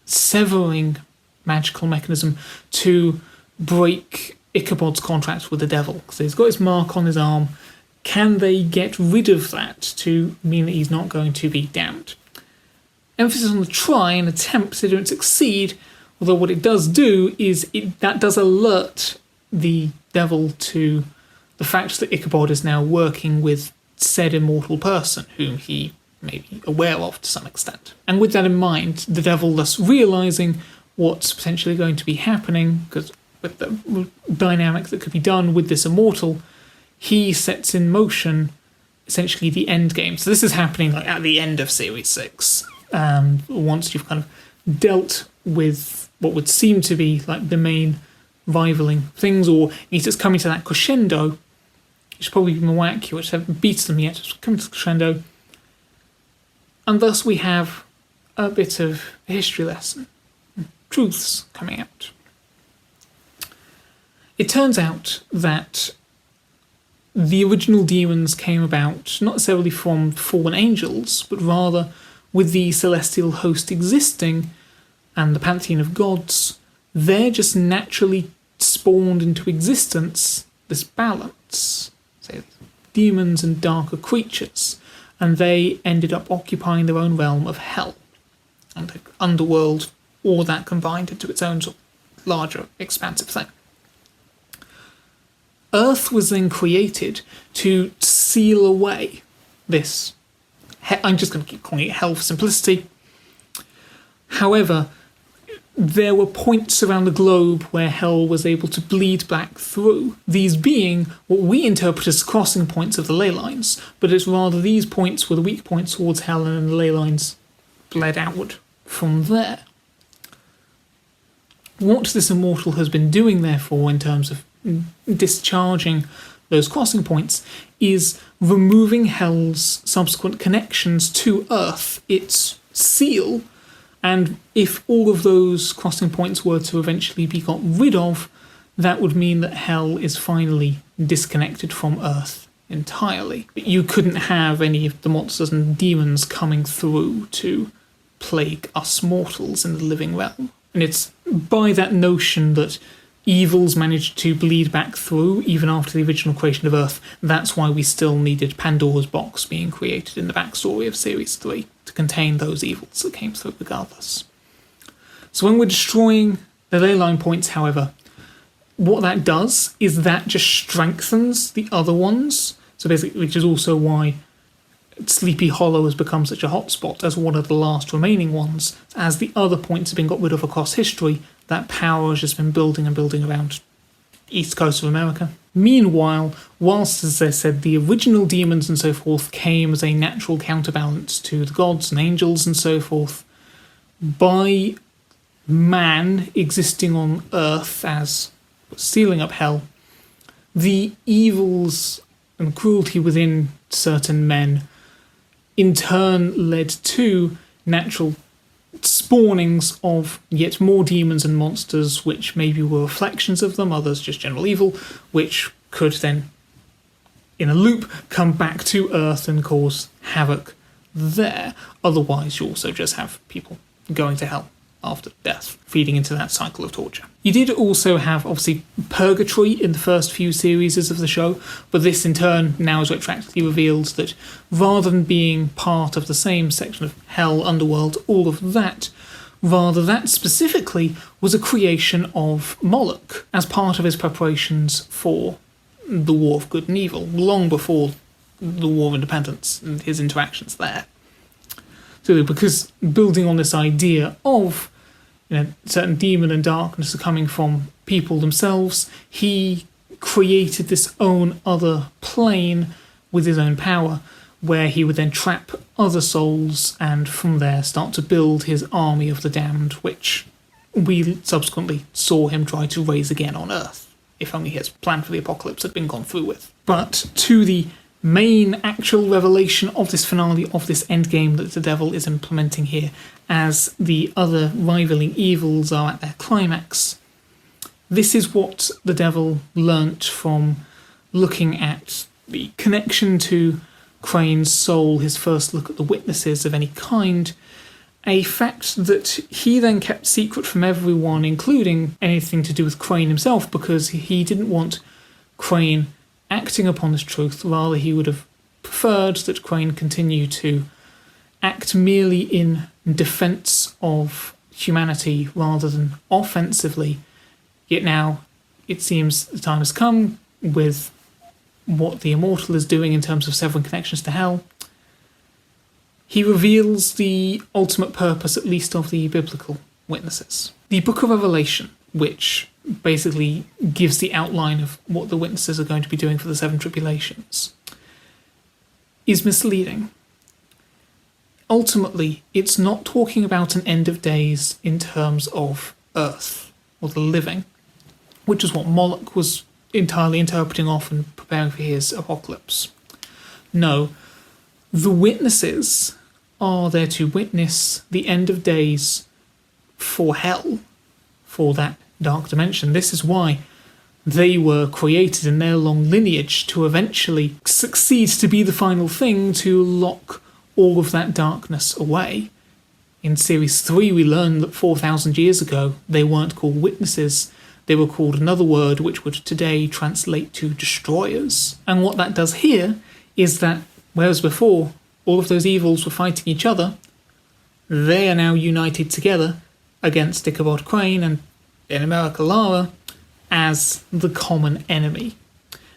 severing magical mechanism to break Ichabod's contract with the devil. Because he's got his mark on his arm. Can they get rid of that to mean that he's not going to be damned? Emphasis on the try and attempt. They don't succeed, although what it does do is that does alert the devil to the fact that Ichabod is now working with said immortal person, whom he may be aware of to some extent. And with that in mind, the devil thus realising what's potentially going to be happening, because with the dynamic that could be done with this immortal, he sets in motion essentially the end game. So this is happening like at the end of Series 6. Once you've kind of dealt with what would seem to be like the main rivaling things, or at least it's coming to that crescendo, which probably be more accurate, haven't beaten them yet, it's coming to the crescendo. And thus we have a bit of a history lesson, truths coming out. It turns out that the original demons came about not necessarily from fallen angels, but rather with the celestial host existing and the pantheon of gods, they're just naturally spawned into existence this balance, say demons and darker creatures, and they ended up occupying their own realm of hell, and the underworld, all that combined into its own sort of larger, expansive thing. Earth was then created to seal away this. I'm just going to keep calling it hell for simplicity. However, there were points around the globe where hell was able to bleed back through, these being what we interpret as crossing points of the ley lines, but it's rather these points were the weak points towards hell, and the ley lines bled outward from there. What this immortal has been doing, therefore, in terms of discharging those crossing points, is removing hell's subsequent connections to Earth, its seal, and if all of those crossing points were to eventually be got rid of, that would mean that hell is finally disconnected from Earth entirely. But you couldn't have any of the monsters and demons coming through to plague us mortals in the living realm. And it's by that notion that evils managed to bleed back through even after the original creation of Earth. That's why we still needed Pandora's box being created in the backstory of Series 3 to contain those evils that came through regardless. So when we're destroying the ley line points, however, what that does is that just strengthens the other ones. So basically, which is also why Sleepy Hollow has become such a hotspot as one of the last remaining ones. As the other points have been got rid of across history, that power has just been building and building around the east coast of America. Meanwhile, whilst, as I said, the original demons and so forth came as a natural counterbalance to the gods and angels and so forth, by man existing on Earth as sealing up hell, the evils and cruelty within certain men in turn led to natural spawnings of yet more demons and monsters, which maybe were reflections of them, others just general evil, which could then, in a loop, come back to Earth and cause havoc there. Otherwise, you also just have people going to hell after death, feeding into that cycle of torture. You did also have, obviously, purgatory in the first few series of the show, but this in turn now is retroactively revealed that rather than being part of the same section of hell, underworld, all of that, rather that specifically was a creation of Moloch as part of his preparations for the War of Good and Evil, long before the War of Independence and his interactions there. So because building on this idea of certain demon and darkness are coming from people themselves, he created this own other plane with his own power, where he would then trap other souls and from there start to build his army of the damned, which we subsequently saw him try to raise again on Earth, if only his plan for the apocalypse had been gone through with. But to the main actual revelation of this finale, of this endgame that the devil is implementing here, as the other rivaling evils are at their climax. This is what the devil learnt from looking at the connection to Crane's soul, his first look at the witnesses of any kind, a fact that he then kept secret from everyone, including anything to do with Crane himself, because he didn't want Crane acting upon this truth. Rather, he would have preferred that Crane continue to act merely in defence of humanity rather than offensively. Yet now, it seems the time has come, with what the Immortal is doing in terms of severing connections to hell. He reveals the ultimate purpose, at least of the biblical witnesses. The Book of Revelation, which basically gives the outline of what the witnesses are going to be doing for the seven tribulations, is misleading. Ultimately, it's not talking about an end of days in terms of Earth or the living, which is what Moloch was entirely interpreting off and preparing for his apocalypse. No, the witnesses are there to witness the end of days for hell, for that dark dimension. This is why they were created in their long lineage, to eventually succeed to be the final thing to lock all of that darkness away. In Series 3 we learned that 4,000 years ago they weren't called witnesses, they were called another word which would today translate to destroyers. And what that does here is that, whereas before all of those evils were fighting each other, they are now united together against Ichabod Crane and, in America, Lara, as the common enemy.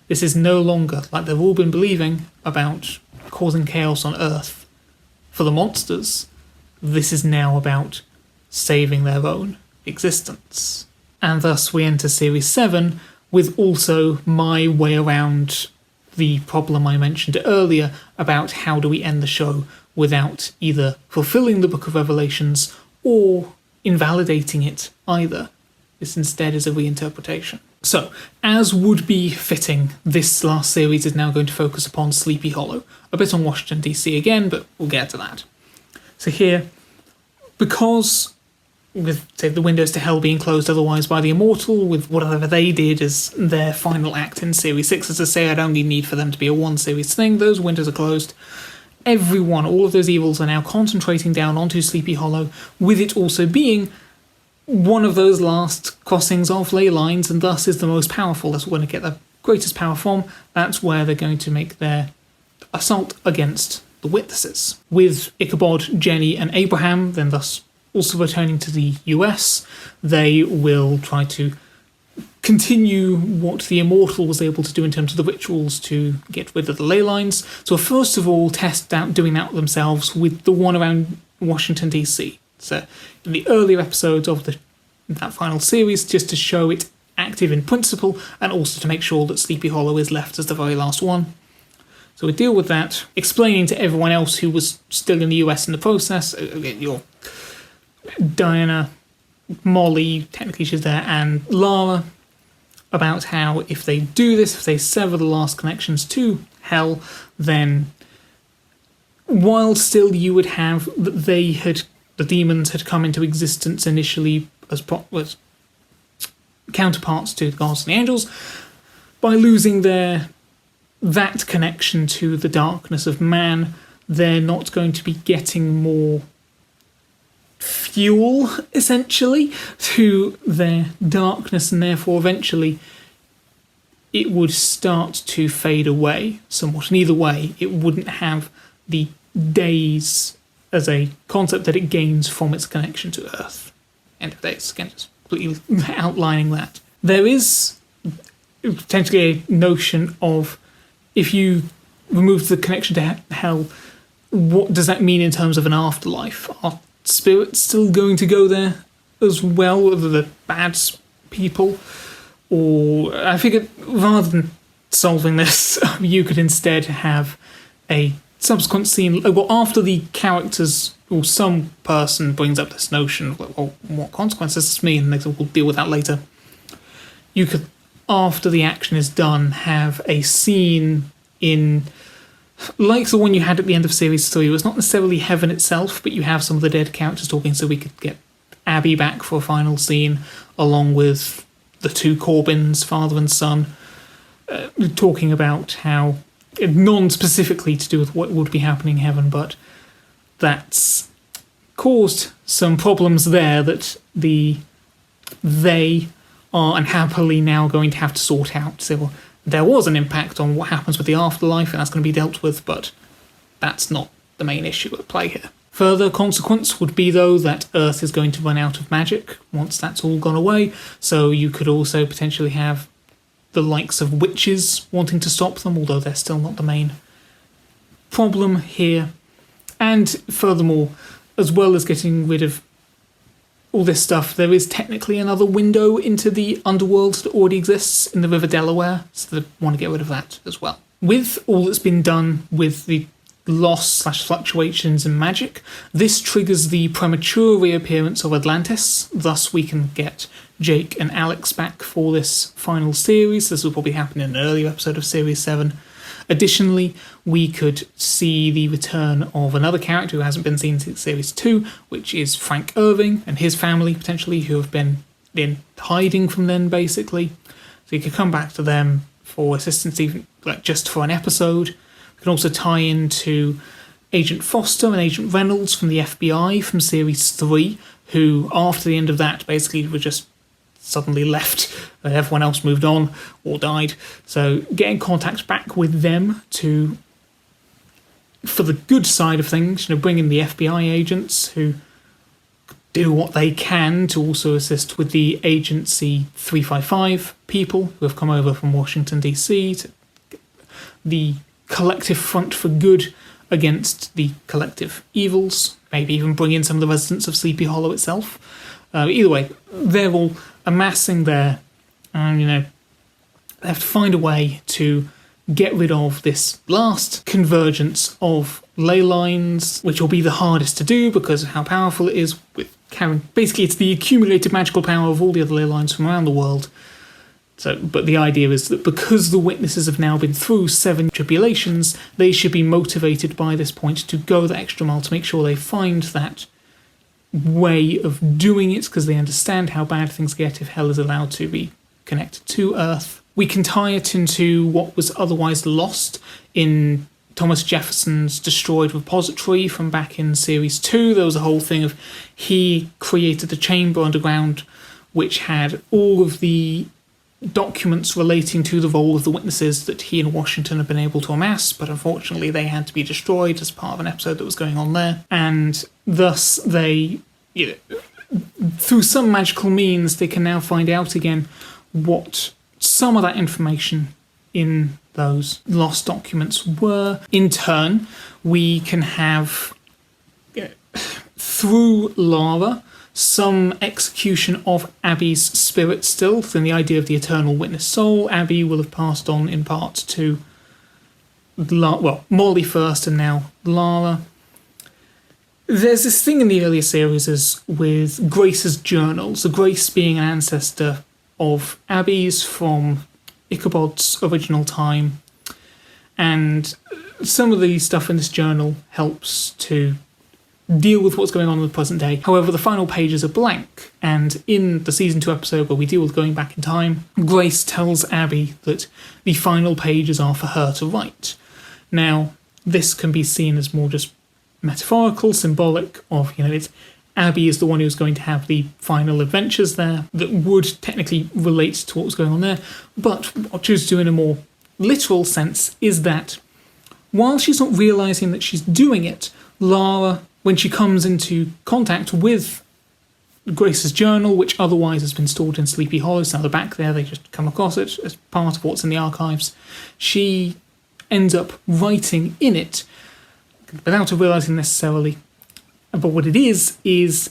This is no longer, like they've all been believing, about causing chaos on Earth for the monsters. This is now about saving their own existence. And thus we enter Series 7 with also my way around the problem I mentioned earlier about how do we end the show without either fulfilling the Book of Revelations or invalidating it either. This instead is a reinterpretation. So, as would be fitting, this last series is now going to focus upon Sleepy Hollow. A bit on Washington DC again, but we'll get to that. So here, because with, say, the windows to hell being closed otherwise by the Immortal, with whatever they did as their final act in Series 6, as I say, I don't need for them to be a one-series thing, those windows are closed. Everyone, all of those evils are now concentrating down onto Sleepy Hollow, with it also being one of those last crossings of ley lines, and thus is the most powerful. That's where they get their greatest power from. That's where they're going to make their assault against the witnesses. With Ichabod, Jenny, and Abraham, then thus also returning to the US, they will try to continue what the Immortal was able to do in terms of the rituals to get rid of the ley lines. So first of all, test out doing that themselves with the one around Washington DC. So in the earlier episodes of that final series, just to show it active in principle, and also to make sure that Sleepy Hollow is left as the very last one. So we deal with that, explaining to everyone else who was still in the US in the process, your Diana, Molly, technically she's there, and Lara, about how if they do this, if they sever the last connections to hell, then while still you would have that the demons had come into existence initially as counterparts to the gods and the angels, by losing that connection to the darkness of man, they're not going to be getting more fuel, essentially, to their darkness, and therefore eventually it would start to fade away somewhat. And either way, it wouldn't have the days as a concept that it gains from its connection to Earth. End of days, again, just completely outlining that. There is potentially a notion of, if you remove the connection to hell, what does that mean in terms of an afterlife? Are spirits still going to go there as well, whether the bad people? Or I figured rather than solving this, you could instead have a subsequent scene, well, after the characters or some person brings up this notion of, well, what consequences does this mean, and they say, we'll deal with that later. You could, after the action is done, have a scene in like the one you had at the end of Series 3, it was not necessarily heaven itself, but you have some of the dead characters talking, so we could get Abby back for a final scene, along with the two Corbins, father and son, talking about how, non-specifically to do with what would be happening in heaven, but that's caused some problems there that they are unhappily now going to have to sort out. So, well, there was an impact on what happens with the afterlife, and that's going to be dealt with, but that's not the main issue at play here. Further consequence would be, though, that Earth is going to run out of magic once that's all gone away, so you could also potentially have the likes of witches wanting to stop them, although they're still not the main problem here. And furthermore, as well as getting rid of all this stuff, there is technically another window into the underworld that already exists in the River Delaware, so they want to get rid of that as well. With all that's been done with the loss/fluctuations in magic, this triggers the premature reappearance of Atlantis, thus we can get Jake and Alex back for this final series. This will probably happen in an earlier episode of Series 7. Additionally, we could see the return of another character who hasn't been seen since Series 2, which is Frank Irving and his family, potentially, who have been in hiding from then, basically. So you could come back to them for assistance, even like just for an episode. We can also tie into Agent Foster and Agent Reynolds from the FBI from Series 3, who, after the end of that, basically were just suddenly left. Everyone else moved on or died. So getting contact back with them to, for the good side of things, bring in the FBI agents who do what they can to also assist with the Agency 355 people who have come over from Washington, D.C. to the collective front for good against the collective evils, maybe even bring in some of the residents of Sleepy Hollow itself. Either way, they're all amassing there, and they have to find a way to get rid of this last convergence of ley lines, which will be the hardest to do because of how powerful it is with carrying. Basically, it's the accumulated magical power of all the other ley lines from around the world. So, but the idea is that because the witnesses have now been through 7 tribulations, they should be motivated by this point to go the extra mile to make sure they find that way of doing it, because they understand how bad things get if hell is allowed to be connected to Earth. We can tie it into what was otherwise lost in Thomas Jefferson's destroyed repository from back in Series 2. There was a whole thing of he created a chamber underground which had all of the documents relating to the role of the witnesses that he and Washington had been able to amass, but unfortunately they had to be destroyed as part of an episode that was going on there. And thus they, through some magical means, they can now find out again what some of that information in those lost documents were. In turn, we can have, through Lara, some execution of Abby's spirit still. So in the idea of the eternal witness soul, Abby will have passed on in part to Molly first and now Lara. There's this thing in the earlier series is with Grace's journal. So Grace being an ancestor of Abby's from Ichabod's original time. And some of the stuff in this journal helps to deal with what's going on in the present day. However, the final pages are blank, and in the Season 2 episode where we deal with going back in time, Grace tells Abby that the final pages are for her to write. Now, this can be seen as more just metaphorical, symbolic of, it's Abby is the one who's going to have the final adventures there that would technically relate to what was going on there, but what I choose to do in a more literal sense is that while she's not realising that she's doing it, Lara, when she comes into contact with Grace's journal, which otherwise has been stored in Sleepy Hollow, so now they're back there, they just come across it as part of what's in the archives, she ends up writing in it, without her realising necessarily. But what it is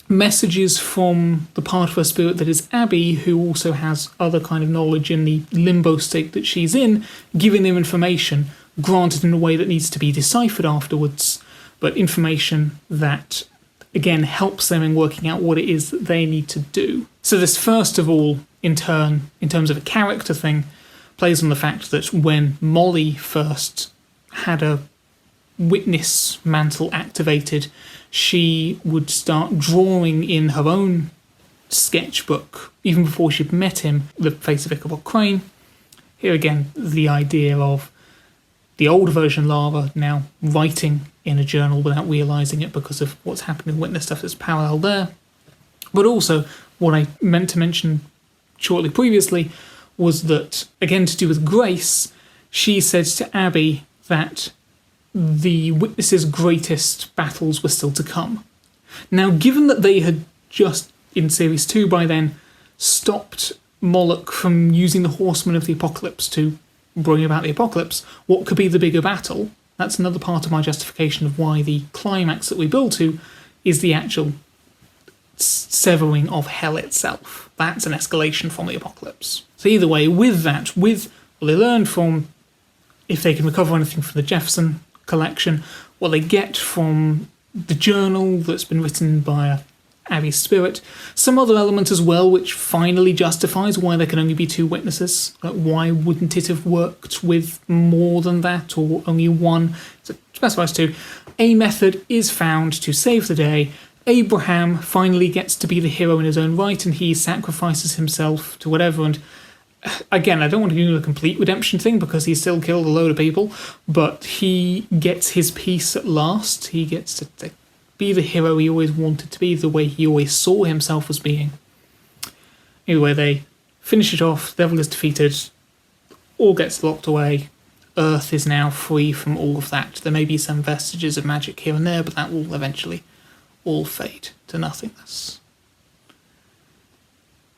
messages from the part of her spirit that is Abby, who also has other kind of knowledge in the limbo state that she's in, giving them information, granted in a way that needs to be deciphered afterwards, but information that, again, helps them in working out what it is that they need to do. So this, first of all, in turn, in terms of a character thing, plays on the fact that when Molly first had a witness mantle activated, she would start drawing in her own sketchbook, even before she'd met him, the face of Ichabod Crane. Here again, the idea of the old version Lara now writing in a journal without realising it because of what's happening in witness stuff, is parallel there. But also, what I meant to mention shortly previously was that, again to do with Grace, she said to Abby that the witnesses' greatest battles were still to come. Now, given that they had just, in Series 2 by then, stopped Moloch from using the Horsemen of the Apocalypse to bring about the apocalypse, what could be the bigger battle? That's another part of my justification of why the climax that we build to is the actual severing of hell itself. That's an escalation from the apocalypse. So either way, with that, with what they learned from, if they can recover anything from the Jefferson collection, what they get from the journal that's been written by Abby's spirit, some other element as well which finally justifies why there can only be 2 witnesses. Like, why wouldn't it have worked with more than that, or only 1? So it specifies 2. A method is found to save the day. Abraham finally gets to be the hero in his own right, and he sacrifices himself to whatever. And again, I don't want to do a complete redemption thing because he still killed a load of people, but he gets his peace at last. He gets to be the hero he always wanted to be, the way he always saw himself as being. Anyway, they finish it off, the devil is defeated, all gets locked away, Earth is now free from all of that. There may be some vestiges of magic here and there, but that will eventually all fade to nothingness.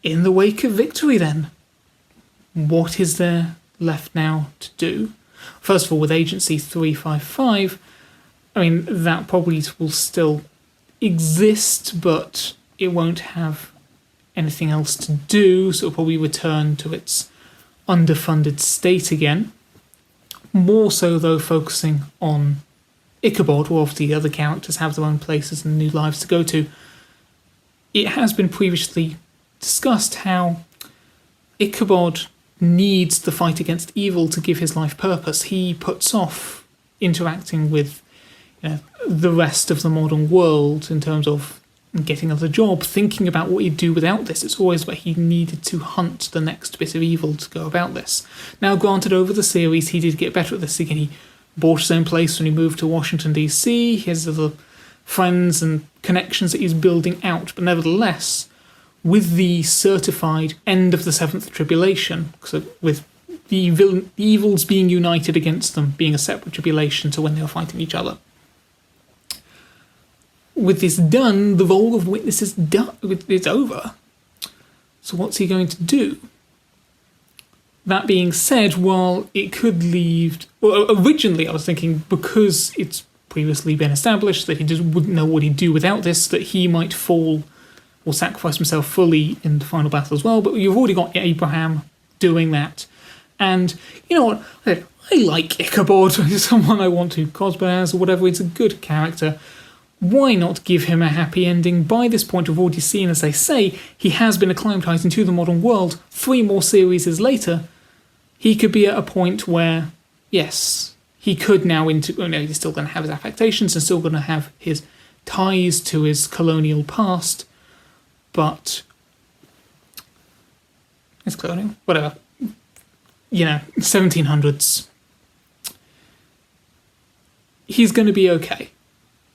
In the wake of victory then, what is there left now to do? First of all, with Agency 355, I mean, that probably will still exist, but it won't have anything else to do, so it'll probably return to its underfunded state again. More so, though, focusing on Ichabod, or obviously the other characters have their own places and new lives to go to. It has been previously discussed how Ichabod needs the fight against evil to give his life purpose. He puts off interacting with the rest of the modern world in terms of getting another job, thinking about what he'd do without this. It's always where he needed to hunt the next bit of evil to go about this. Now, granted, over the series, he did get better at this again. He bought his own place when he moved to Washington, D.C. He has other friends and connections that he's building out, but nevertheless, with the certified end of the Seventh Tribulation, so with the evils being united against them being a separate tribulation to when they were fighting each other. With this done, the role of witness is done. It's over. So what's he going to do? That being said, while it could leave... Well, originally I was thinking, because it's previously been established that he just wouldn't know what he'd do without this, that he might fall or sacrifice himself fully in the final battle as well, but you've already got Abraham doing that. And, you know what, I like Ichabod, he's someone I want to cosplay as or whatever, it's a good character. Why not give him a happy ending? By this point, we've already seen, as they say, he has been acclimatized into the modern world. 3 more series later, he could be at a point where, yes, he could now he's still going to have his affectations and still going to have his ties to his colonial past, but it's colonial, whatever. 1700s. He's going to be okay.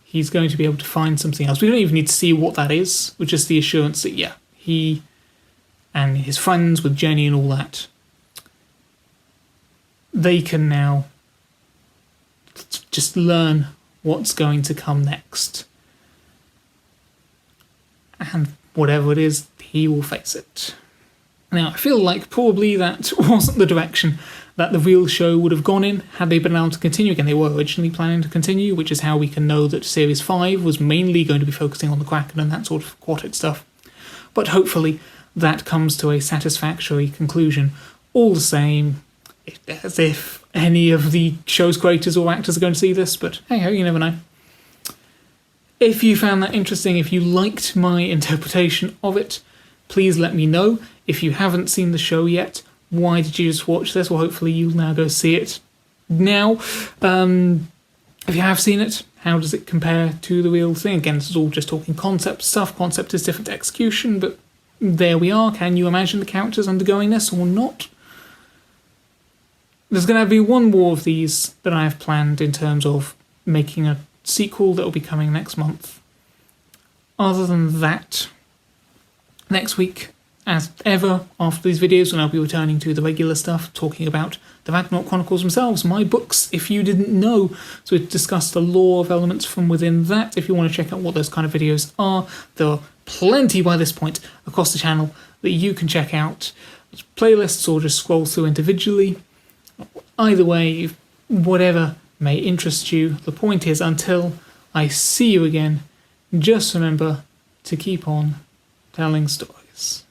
He's going to be able to find something else. We don't even need to see what that is, with just the assurance that, he and his friends with Jenny and all that, they can now just learn what's going to come next. And whatever it is, he will face it. Now, I feel like probably that wasn't the direction that the real show would have gone in had they been allowed to continue. Again, they were originally planning to continue, which is how we can know that Series 5 was mainly going to be focusing on the Kraken and that sort of quartet stuff. But hopefully that comes to a satisfactory conclusion. All the same, as if any of the show's creators or actors are going to see this, but hey-ho, you never know. If you found that interesting, if you liked my interpretation of it, please let me know. If you haven't seen the show yet, why did you just watch this? Well, hopefully you'll now go see it. now. If you have seen it, how does it compare to the real thing? Again, this is all just talking concept stuff. Concept is different to execution, but there we are. Can you imagine the characters undergoing this or not? There's going to be one more of these that I have planned in terms of making a sequel that will be coming next month. Other than that, next week, as ever, after these videos, when I'll be returning to the regular stuff, talking about the Non-Chronicles themselves, my books, if you didn't know. So we discussed the lore of elements from within that. If you want to check out what those kind of videos are, there are plenty by this point across the channel that you can check out. Playlists or just scroll through individually. Either way, whatever may interest you, the point is, until I see you again, just remember to keep on telling stories.